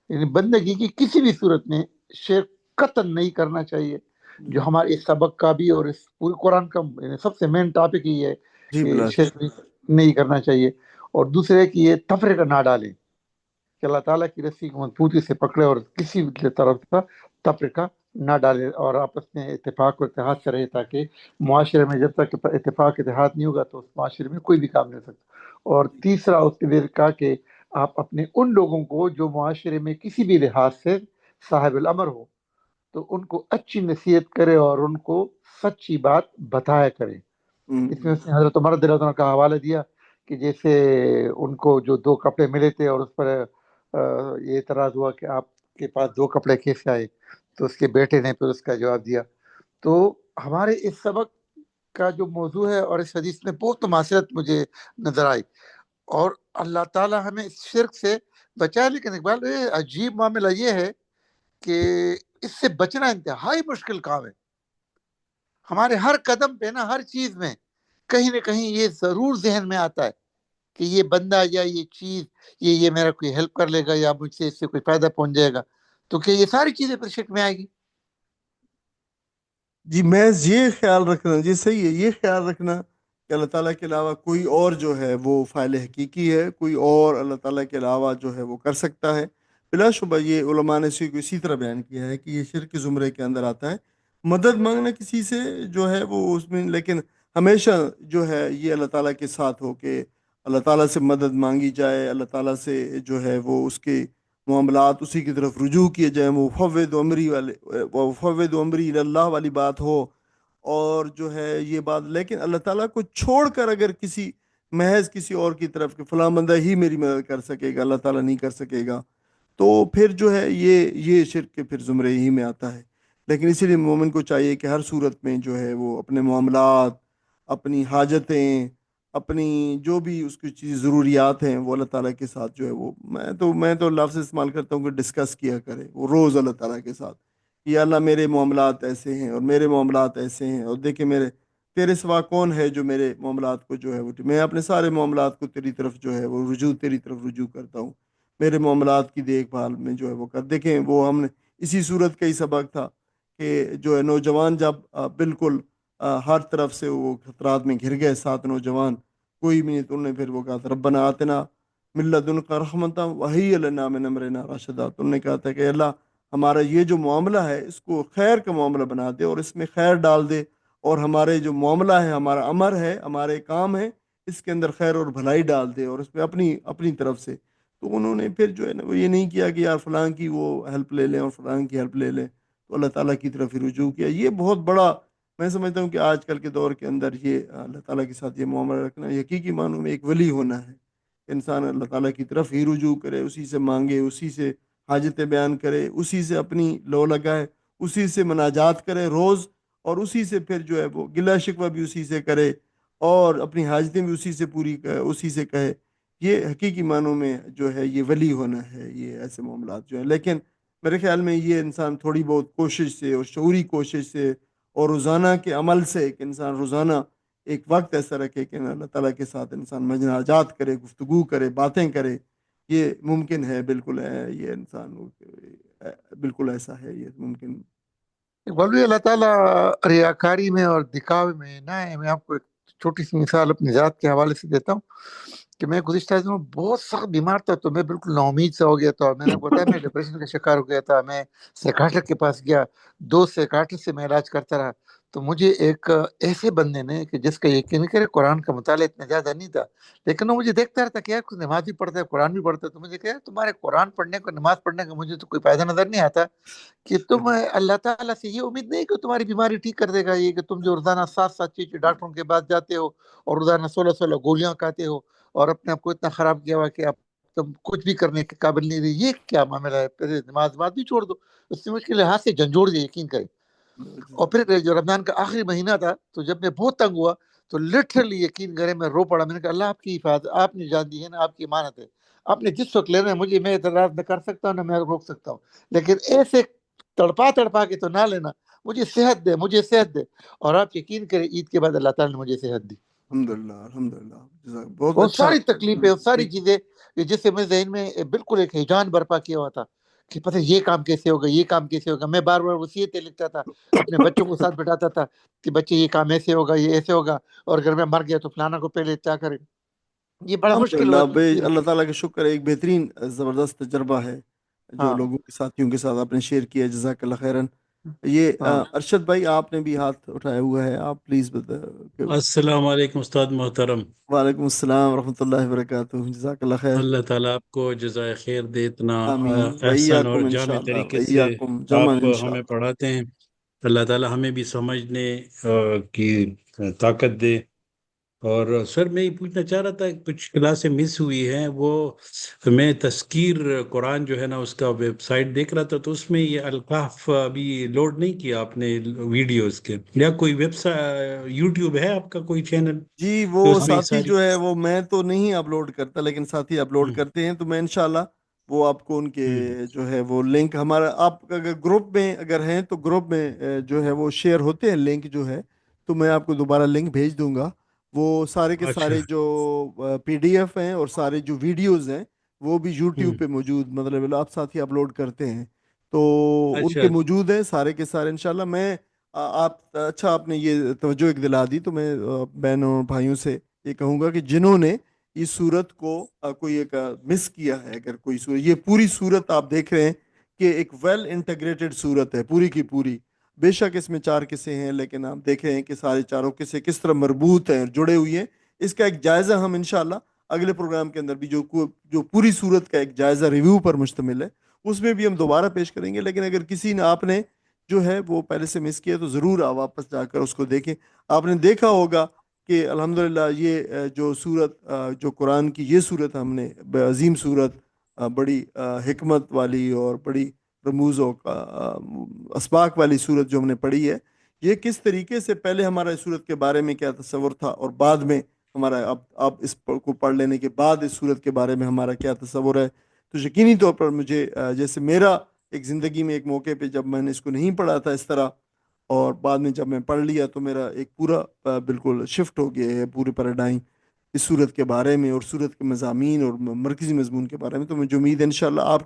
یعنی بندگی کی کسی بھی صورت میں شرک قطعاً نہیں کرنا چاہیے، جو ہمارے اس سبق کا بھی اور اس پورے قرآن کا یعنی سب سے مین ٹاپک ہی ہے
جی
کہ
بلا
شرک نہیں کرنا چاہیے۔ اور دوسرے کہ یہ تفریقہ نہ ڈالیں، کہ اللہ تعالیٰ کی رسی کو مضبوطی سے پکڑے اور کسی بھی طرف کا تفریقہ نہ ڈالے، اور آپس میں اتفاق و اتحاد سے رہے، تاکہ معاشرے میں جب تک اتفاق اتحاد نہیں ہوگا تو اس معاشرے میں کوئی بھی کام نہیں ہو سکتا۔ اور تیسرا اس کے دیر کہا کہ آپ اپنے ان لوگوں کو جو معاشرے میں کسی بھی لحاظ سے صاحب الامر ہو تو ان کو اچھی نصیحت کرے اور ان کو سچی بات بتایا کرے۔ اس میں اس نے حضرت عمر رضی اللہ عنہ کا حوالہ دیا کہ جیسے ان کو جو 2 کپڑے ملے تھے اور اس پر یہ اعتراض ہوا کہ آپ کے پاس 2 کپڑے کیسے آئے، تو اس کے بیٹے نے پھر اس کا جواب دیا۔ تو ہمارے اس سبق کا جو موضوع ہے اور اس حدیث میں بہت مماثلت مجھے نظر آئی، اور اللہ تعالیٰ ہمیں اس شرک سے بچائے۔ لیکن اقبال یہ عجیب معاملہ یہ ہے کہ اس سے بچنا انتہائی مشکل کام ہے۔ ہمارے ہر قدم پہ نا، ہر چیز میں کہیں نہ کہیں یہ ضرور ذہن میں آتا ہے کہ یہ بندہ یا یہ چیز یہ میرا کوئی ہیلپ کر لے گا یا مجھ سے اس سے کوئی فائدہ پہنچ جائے گا، تو کہ یہ ساری چیزیں پھر شرک میں آئے گی۔
جی محض یہ خیال رکھنا، جی صحیح ہے، یہ خیال رکھنا کہ اللہ تعالیٰ کے علاوہ کوئی اور جو ہے وہ فاعل حقیقی ہے، کوئی اور اللہ تعالیٰ کے علاوہ جو ہے وہ کر سکتا ہے۔ بلا شبہ یہ علماء نے اسی طرح بیان کیا ہے کہ یہ شرک کے زمرے کے اندر آتا ہے۔ مدد مانگنا کسی سے جو ہے وہ اس میں، لیکن ہمیشہ جو ہے یہ اللہ تعالیٰ کے ساتھ ہو کہ اللہ تعالیٰ سے مدد مانگی جائے، اللہ تعالیٰ سے جو ہے وہ اس کے معاملات اسی کی طرف رجوع کیے جائیں، وہ فوّض امری اللہ والی بات ہو، اور جو ہے یہ بات، لیکن اللہ تعالیٰ کو چھوڑ کر اگر محض کسی اور کی طرف کہ فلاں بندہ ہی میری مدد کر سکے گا، اللہ تعالیٰ نہیں کر سکے گا، تو پھر جو ہے یہ شرک کے پھر زمرے ہی میں آتا ہے۔ لیکن اسی لیے مومن کو چاہیے کہ ہر صورت میں جو ہے وہ اپنے معاملات، اپنی حاجتیں، اپنی جو بھی اس کی چیز ضروریات ہیں، وہ اللہ تعالیٰ کے ساتھ جو ہے وہ میں تو لفظ استعمال کرتا ہوں کہ ڈسکس کیا کرے وہ روز اللہ تعالیٰ کے ساتھ، یا اللہ میرے معاملات ایسے ہیں اور میرے معاملات ایسے ہیں، اور دیکھیں تیرے سوا کون ہے جو میرے معاملات کو جو ہے وہ، میں اپنے سارے معاملات کو تیری طرف جو ہے وہ تیری طرف رجوع کرتا ہوں، میرے معاملات کی دیکھ بھال میں جو ہے وہ دیکھیں وہ ہم نے اسی صورت کا ہی سبق تھا کہ جو ہے نوجوان جب بالکل ہر طرف سے وہ خطرات میں گھر گئے، 7 نوجوان کوئی بھی نہیں، تو انہوں نے پھر وہ کہا تھا ربنا آتنا من لدنک رحمۃ وہی لنا من امرنا رشدا، تو انہوں نے کہا تھا کہ اللہ ہمارا یہ جو معاملہ ہے اس کو خیر کا معاملہ بنا دے اور اس میں خیر ڈال دے، اور ہمارے جو معاملہ ہے، ہمارا امر ہے، ہمارے کام ہے، اس کے اندر خیر اور بھلائی ڈال دے اور اس میں اپنی اپنی طرف سے. تو انہوں نے پھر جو ہے نا وہ یہ نہیں کیا کہ یار فلاں کی وہ ہیلپ لے لیں اور فلاں کی ہیلپ لے لیں، تو اللہ تعالیٰ کی طرف ہی رجوع کیا. یہ بہت بڑا میں سمجھتا ہوں کہ آج کل کے دور کے اندر یہ اللہ تعالیٰ کے ساتھ یہ معاملہ رکھنا حقیقی معنوں میں ایک ولی ہونا ہے. انسان اللہ تعالیٰ کی طرف ہی رجوع کرے، اسی سے مانگے، اسی سے حاجتیں بیان کرے، اسی سے اپنی لو لگائے، اسی سے مناجات کرے روز، اور اسی سے پھر جو ہے وہ گلہ شکوہ بھی اسی سے کرے اور اپنی حاجتیں بھی اسی سے پوری اسی سے کہے. یہ حقیقی معنوں میں جو ہے یہ ولی ہونا ہے، یہ ایسے معاملات جو ہیں. لیکن میرے خیال میں یہ انسان تھوڑی بہت کوشش سے اور شعوری کوشش سے اور روزانہ کے عمل سے کہ انسان روزانہ ایک وقت ایسا رکھے کہ اللہ تعالیٰ کے ساتھ انسان مناجات کرے، گفتگو کرے، باتیں کرے. یہ ممکن ہے، بالکل ہے، یہ انسان بالکل ایسا ہے، یہ ممکن.
بولوی اللہ تعالیٰ ریاکاری میں اور دکھاوے میں نہ ہے. میں آپ کو ایک چھوٹی سی مثال اپنی ذات کے حوالے سے دیتا ہوں کہ میں گزشتہ دنوں بہت سخت بیمار تھا، تو میں بالکل نا امید سا ہو گیا تھا، اور میں نے آپ کو بتایا میں ڈپریشن کا شکار ہو گیا تھا. میں سائیکاٹرسٹ کے پاس گیا، 2 سائیکاٹرسٹ سے میں علاج کرتا رہا. تو مجھے ایک ایسے بندے نے کہ جس کا یقین کرے قرآن کا مطالعہ اتنا زیادہ نہیں تھا، لیکن وہ مجھے دیکھتا رہتا کہ یار کچھ نماز بھی پڑھتا ہے، قرآن بھی پڑھتا ہے. تو مجھے کہا تمہارے قرآن پڑھنے کو، نماز پڑھنے کا مجھے تو کوئی فائدہ نظر نہیں آتا کہ تم اللہ تعالیٰ سے یہ امید نہیں کہ تمہاری بیماری ٹھیک کر دے گا. یہ کہ تم جو روزانہ 7 6 ڈاکٹروں کے پاس جاتے ہو اور روزانہ 16 گولیاں کھاتے ہو اور اپنے آپ کو اتنا خراب کیا ہوا کہ آپ تم کچھ بھی کرنے کے قابل نہیں رہی، یہ کیا معاملہ ہے؟ پھر نماز بھی چھوڑ دو. اس نے مجھ کے لحاظ سے جھنجھوڑ دیا، یقین کرے. اور پھر جو رمضان کا آخری مہینہ تھا، تو جب میں بہت تنگ ہوا تو لٹرلی یقین کرے میں رو پڑا. میں نے کہا اللہ آپ کی حفاظت، آپ نے جان دی ہے نا، آپ کی امانت ہے. آپ نے جس وقت لینا ہے مجھے، میں اعتراض نہ کر سکتا ہوں نہ میں روک سکتا ہوں، لیکن ایسے تڑپا کے تو نہ لینا. مجھے صحت دے، مجھے صحت دے. اور آپ یقین کریں عید کے بعد اللہ تعالیٰ نے مجھے صحت دی.
الحمدللہ الحمدللہ، بہت
وہ
اچھا.
ساری تکلیفیں، وہ ساری چیزیں جس سے میں ذہن میں بالکل ایک ہیجان برپا کیا ہوا تھا کہ پتہ یہ کام کیسے ہوگا، یہ کام کیسے ہوگا. میں بار بار وصیتیں لکھتا تھا، اپنے بچوں کو ساتھ بٹھاتا تھا کہ بچے یہ کام ایسے ہوگا، یہ ایسے ہوگا، اور اگر میں مر گیا تو فلانا کو پہلے کیا کریں. یہ بڑا مشکل ہوا.
الحمدللہ بے اللہ تعالیٰ کا شکر ہے، ایک بہترین زبردست تجربہ ہے جو
ہاں
لوگوں کے ساتھیوں کے ساتھ آپ نے شیئر کیا. جزاک اللہ خیرن. یہ
ہاں
ارشد بھائی آپ نے بھی ہاتھ اٹھایا ہوا ہے، آپ پلیز
السلام علیکم استاد محترم.
وعلیکم السلام ورحمۃ اللہ وبرکاتہ. جزاک اللہ خیر.
اللہ تعالیٰ آپ کو جزائے خیر دے، اتنا
آمین
احسن اور
وإیاکم
جامع
انشاءاللہ،
طریقے سے
وإیاکم جمعاً
آپ ہمیں
انشاءاللہ.
پڑھاتے ہیں. اللہ تعالیٰ ہمیں بھی سمجھنے کی طاقت دے. اور سر میں یہ پوچھنا چاہ رہا تھا، کچھ کلاسیں مس ہوئی ہیں، وہ میں تذکیر قرآن جو ہے نا اس کا ویب سائٹ دیکھ رہا تھا، تو اس میں یہ الکہف ابھی لوڈ نہیں کیا آپ نے ویڈیوز کے، یا کوئی ویب سائٹ یوٹیوب ہے آپ کا کوئی چینل
جی
کہ
وہ
اس میں یہ
ساتھی
ساری؟
جو ہے وہ میں تو نہیں اپلوڈ کرتا، لیکن ساتھی اپلوڈ
ہوں،
کرتے ہیں، تو میں انشاءاللہ وہ آپ کو ان کے
ہوں،
جو ہے وہ لنک ہمارا، آپ اگر گروپ میں اگر ہیں تو گروپ میں جو ہے وہ شیئر ہوتے ہیں لنک جو ہے، تو میں آپ کو دوبارہ لنک بھیج دوں گا. وہ سارے کے
اچھا.
سارے جو پی ڈی ایف ہیں اور سارے جو ویڈیوز ہیں وہ بھی
ہوں،
یوٹیوب پہ موجود، مطلب آپ ساتھی اپلوڈ کرتے ہیں تو ان
اچھا.
کے موجود ہیں سارے کے سارے انشاءاللہ. میں آپ اچھا آپ نے یہ توجہ ایک دلا دی، تو میں بہنوں اور بھائیوں سے یہ کہوں گا کہ جنہوں نے اس صورت کو کوئی ایک مس کیا ہے، اگر کوئی صورت، یہ پوری صورت آپ دیکھ رہے ہیں کہ ایک ویل انٹیگریٹڈ صورت ہے پوری کی پوری. بے شک اس میں 4 قصے ہیں، لیکن آپ دیکھ رہے ہیں کہ سارے 4 قصے کس طرح مربوط ہیں، جڑے ہوئے ہیں. اس کا ایک جائزہ ہم انشاءاللہ اگلے پروگرام کے اندر بھی جو پوری صورت کا ایک جائزہ ریویو پر مشتمل ہے اس میں بھی ہم دوبارہ پیش کریں گے. لیکن اگر کسی نے آپ نے جو ہے وہ پہلے سے مس کیا تو ضرور آپ واپس جا کر اس کو دیکھیں. آپ نے دیکھا ہوگا کہ الحمدللہ یہ جو صورت جو قرآن کی یہ صورت ہم نے عظیم صورت، بڑی حکمت والی اور بڑی رموز و اسباق والی صورت جو ہم نے پڑھی ہے، یہ کس طریقے سے پہلے ہمارا اس صورت کے بارے میں کیا تصور تھا اور بعد میں ہمارا اب اس کو پڑھ لینے کے بعد اس صورت کے بارے میں ہمارا کیا تصور ہے. تو یقینی طور پر مجھے جیسے میرا ایک زندگی میں ایک موقع پہ جب میں نے اس کو نہیں پڑھا تھا اس طرح، اور بعد میں جب میں پڑھ لیا تو میرا ایک پورا بالکل شفٹ ہو گیا ہے پورے پیراڈائم اس صورت کے بارے میں اور صورت کے مضامین اور مرکزی مضمون کے بارے میں. تو مجھے امید ہے انشاءاللہ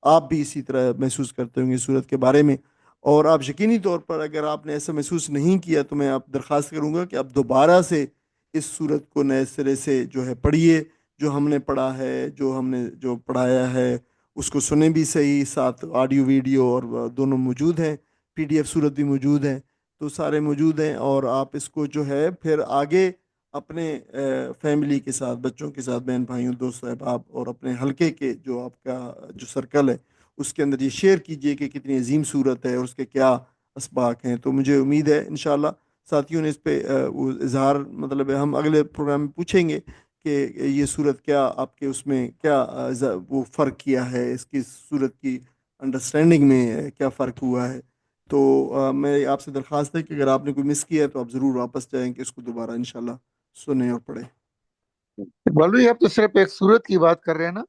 آپ بھی اسی طرح محسوس کرتے ہوں گے اس صورت کے بارے میں. اور آپ یقینی طور پر اگر آپ نے ایسا محسوس نہیں کیا تو میں آپ درخواست کروں گا کہ آپ دوبارہ سے اس صورت کو نئے سرے سے جو ہے پڑھیے. جو ہم نے پڑھا ہے، جو ہم نے جو پڑھایا ہے اس کو سنیں بھی صحیح، ساتھ آڈیو ویڈیو اور دونوں موجود ہیں، پی ڈی ایف صورت بھی موجود ہے، تو سارے موجود ہیں. اور آپ اس کو جو ہے پھر آگے اپنے فیملی کے ساتھ، بچوں کے ساتھ، بہن بھائیوں، دوست احباب اور اپنے حلقے کے جو آپ کا جو سرکل ہے اس کے اندر یہ شیئر کیجئے کہ کتنی عظیم صورت ہے اور اس کے کیا اسباق ہیں۔ تو مجھے امید ہے انشاءاللہ ساتھیوں نے اس پہ وہ اظہار مطلب ہے ہم اگلے پروگرام میں پوچھیں گے کہ یہ صورت کیا آپ کے اس میں کیا وہ فرق کیا ہے، اس کی صورت کی انڈرسٹینڈنگ میں کیا فرق ہوا ہے۔ تو میں آپ سے درخواست ہے کہ اگر آپ نے کوئی مس کیا ہے تو آپ ضرور واپس جائیں کہ اس کو دوبارہ انشاءاللہ سنیں اور پڑھیں۔
مولوی آپ تو صرف ایک صورت کی بات کر رہے ہیں نا،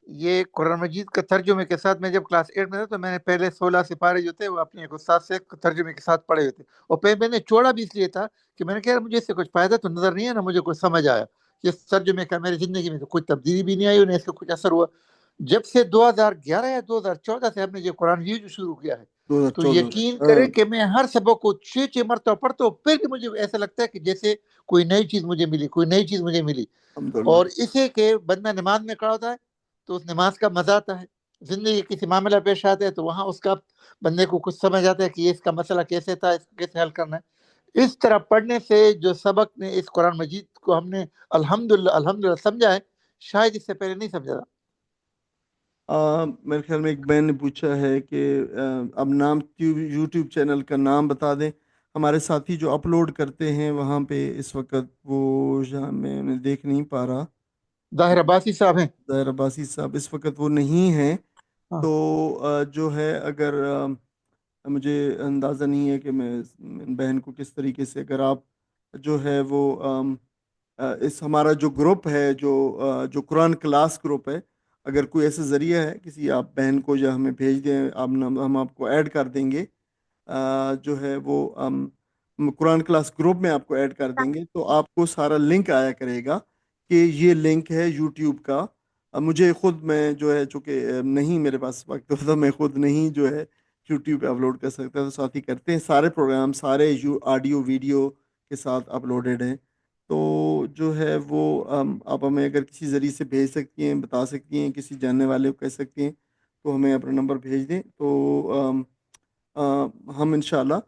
یہ قرآن مجید کا ترجمے کے ساتھ میں جب کلاس 8 میں تھا تو میں نے پہلے 16 سپارے جو تھے وہ اپنے ایک استاد سے ترجمے کے ساتھ پڑھے ہوئے تھے، اور پھر میں نے چھوڑا بھی اس لیے تھا کہ میں نے کہا مجھے اس سے کچھ فائدہ تو نظر نہیں ہے، نہ مجھے کچھ سمجھ آیا، اس ترجمے کا میری زندگی میں تو کوئی تبدیلی بھی نہیں آئی اور نہ اس کا کچھ اثر ہوا۔ جب سے 2011 یا 2014 سے ہم نے جو قرآن ریویو شروع کیا ہے تو
2014
یقین کریں کہ میں ہر سبق کو 6 مرتبہ پڑھتا ہوں، پھر بھی مجھے ایسا لگتا ہے کہ جیسے کوئی نئی چیز مجھے ملی، کوئی نئی چیز مجھے ملی۔
الحمدللہ۔
اور اسے کہ بندہ نماز میں کھڑا ہوتا ہے تو اس نماز کا مزہ آتا ہے، زندگی کسی معاملہ پیش آتا ہے تو وہاں اس کا بندے کو کچھ سمجھ آتا ہے کہ یہ اس کا مسئلہ کیسے تھا، اس کو کیسے حل کرنا ہے۔ اس طرح پڑھنے سے جو سبق نے اس قرآن مجید کو ہم نے الحمدللہ سمجھا ہے، شاید اس سے پہلے نہیں سمجھا تھا۔
میرے خیال میں ایک بہن نے پوچھا ہے کہ اب نام یوٹیوب چینل کا نام بتا دیں۔ ہمارے ساتھی جو اپلوڈ کرتے ہیں وہاں پہ اس وقت وہ جہاں میں دیکھ نہیں پا رہا،
ظاہر عباسی صاحب ہیں۔
ظاہر عباسی صاحب اس وقت وہ نہیں ہیں،
ہاں۔
تو جو ہے اگر مجھے اندازہ نہیں ہے کہ میں بہن کو کس طریقے سے، اگر آپ جو ہے وہ اس ہمارا جو گروپ ہے جو قرآن کلاس گروپ ہے، اگر کوئی ایسا ذریعہ ہے کسی آپ بہن کو یا ہمیں بھیج دیں، ہم آپ کو ایڈ کر دیں گے، جو ہے وہ قرآن کلاس گروپ میں آپ کو ایڈ کر دیں گے تو آپ کو سارا لنک آیا کرے گا کہ یہ لنک ہے یوٹیوب کا۔ مجھے خود میں جو ہے چونکہ نہیں میرے پاس وقت ہوتا، میں خود نہیں جو ہے یوٹیوب پہ اپلوڈ کر سکتا، تو ساتھی کرتے ہیں، سارے پروگرام سارے آڈیو ویڈیو کے ساتھ اپلوڈیڈ ہیں۔ تو جو ہے وہ آپ ہمیں اگر کسی ذریعے سے بھیج سکتی ہیں، بتا سکتی ہیں، کسی جاننے والے کو کہہ سکتی ہیں تو ہمیں اپنا نمبر بھیج دیں، تو ہم انشاءاللہ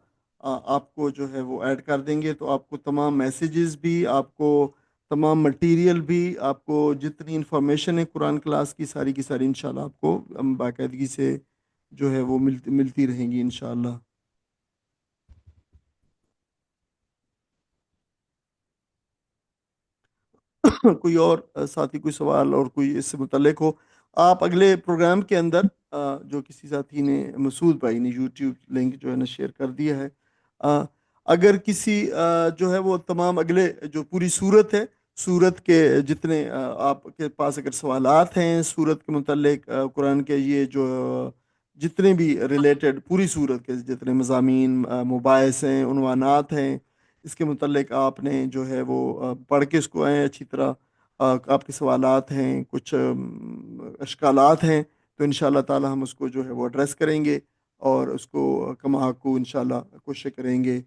آپ کو جو ہے وہ ایڈ کر دیں گے، تو آپ کو تمام میسیجز بھی، آپ کو تمام مٹیریل بھی، آپ کو جتنی انفارمیشن ہے قرآن کلاس کی ساری انشاءاللہ آپ کو باقاعدگی سے جو ہے وہ ملتی رہیں گی انشاءاللہ۔ کوئی اور ساتھی کوئی سوال اور کوئی اس سے متعلق ہو، آپ اگلے پروگرام کے اندر جو کسی ساتھی نے، مسعود بھائی نے یوٹیوب لنک جو ہے نا شیئر کر دیا ہے، اگر کسی جو ہے وہ تمام اگلے جو پوری صورت ہے، صورت کے جتنے آپ کے پاس اگر سوالات ہیں صورت کے متعلق، قرآن کے یہ جو جتنے بھی ریلیٹڈ پوری صورت کے جتنے مضامین، مباحث ہیں، عنوانات ہیں، اس کے متعلق آپ نے جو ہے وہ پڑھ کے اس کو آئیں اچھی طرح، آپ کے سوالات ہیں، کچھ اشکالات ہیں، تو انشاءاللہ تعالی ہم اس کو جو ہے وہ ایڈریس کریں گے اور اس کو کما حق کو انشاءاللہ کوشش کریں گے،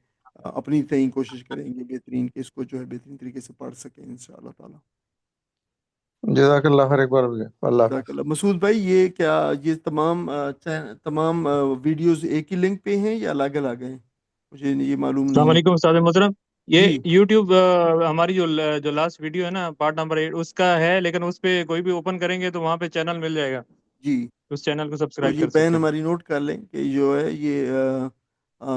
اپنی تئیں کوشش کریں گے بہترین کہ اس کو جو ہے بہترین طریقے سے پڑھ سکیں انشاءاللہ تعالی۔
جزاک اللہ خیر، ایک بار اللہ
جزاک
حافظ۔
اللہ۔ مسعود بھائی یہ کیا یہ تمام ویڈیوز ایک ہی لنک پہ ہیں یا الگ الگ ہیں؟ مجھے یہ معلوم
السلام
نہیں
علیکم
ہے۔
استاد محترم، یہ
جی
یوٹیوب ہماری جو لاسٹ ویڈیو ہے نا پارٹ نمبر 8 اس کا ہے، لیکن اس پہ کوئی بھی اوپن کریں گے تو وہاں پہ چینل مل جائے گا،
جی،
اس چینل کو
تو
سبسکرائب
یہ
کر
بہن
سکتے ہیں۔
ہماری نوٹ کر لیں کہ جو ہے یہ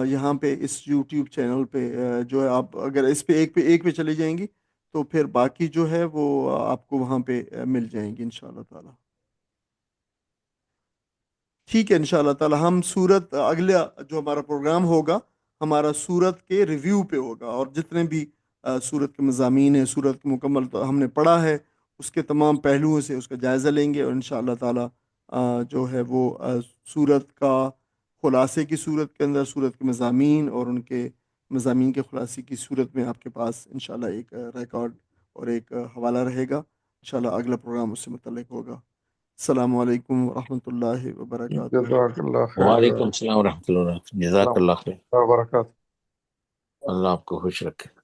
یہاں پہ اس یوٹیوب چینل پہ جو ہے آپ اگر اس پہ ایک پہ چلی جائیں گی تو پھر باقی جو ہے وہ آپ کو وہاں پہ مل جائیں گی انشاءاللہ تعالی۔ ٹھیک ہے انشاءاللہ تعالی، ہم سورت اگلا جو ہمارا پروگرام ہوگا ہمارا سورت کے ریویو پہ ہوگا، اور جتنے بھی سورت کے مضامین ہیں، سورت کے مکمل تو ہم نے پڑھا ہے اس کے تمام پہلوؤں سے اس کا جائزہ لیں گے، اور انشاءاللہ تعالی جو ہے وہ سورت کا خلاصے کی صورت کے اندر سورت کے مضامین اور ان کے مضامین کے خلاصے کی صورت میں آپ کے پاس انشاءاللہ ایک ریکارڈ اور ایک حوالہ رہے گا، انشاءاللہ اگلا پروگرام اس سے متعلق ہوگا۔ السلام علیکم ورحمۃ اللہ وبرکاتہ۔
جزاک اللہ خیر،
وعلیکم السلام ورحمۃ اللہ، جزاک
السلام
اللہ خیر،
علیکم وبرکاتہ۔
اللہ آپ کو خوش رکھے۔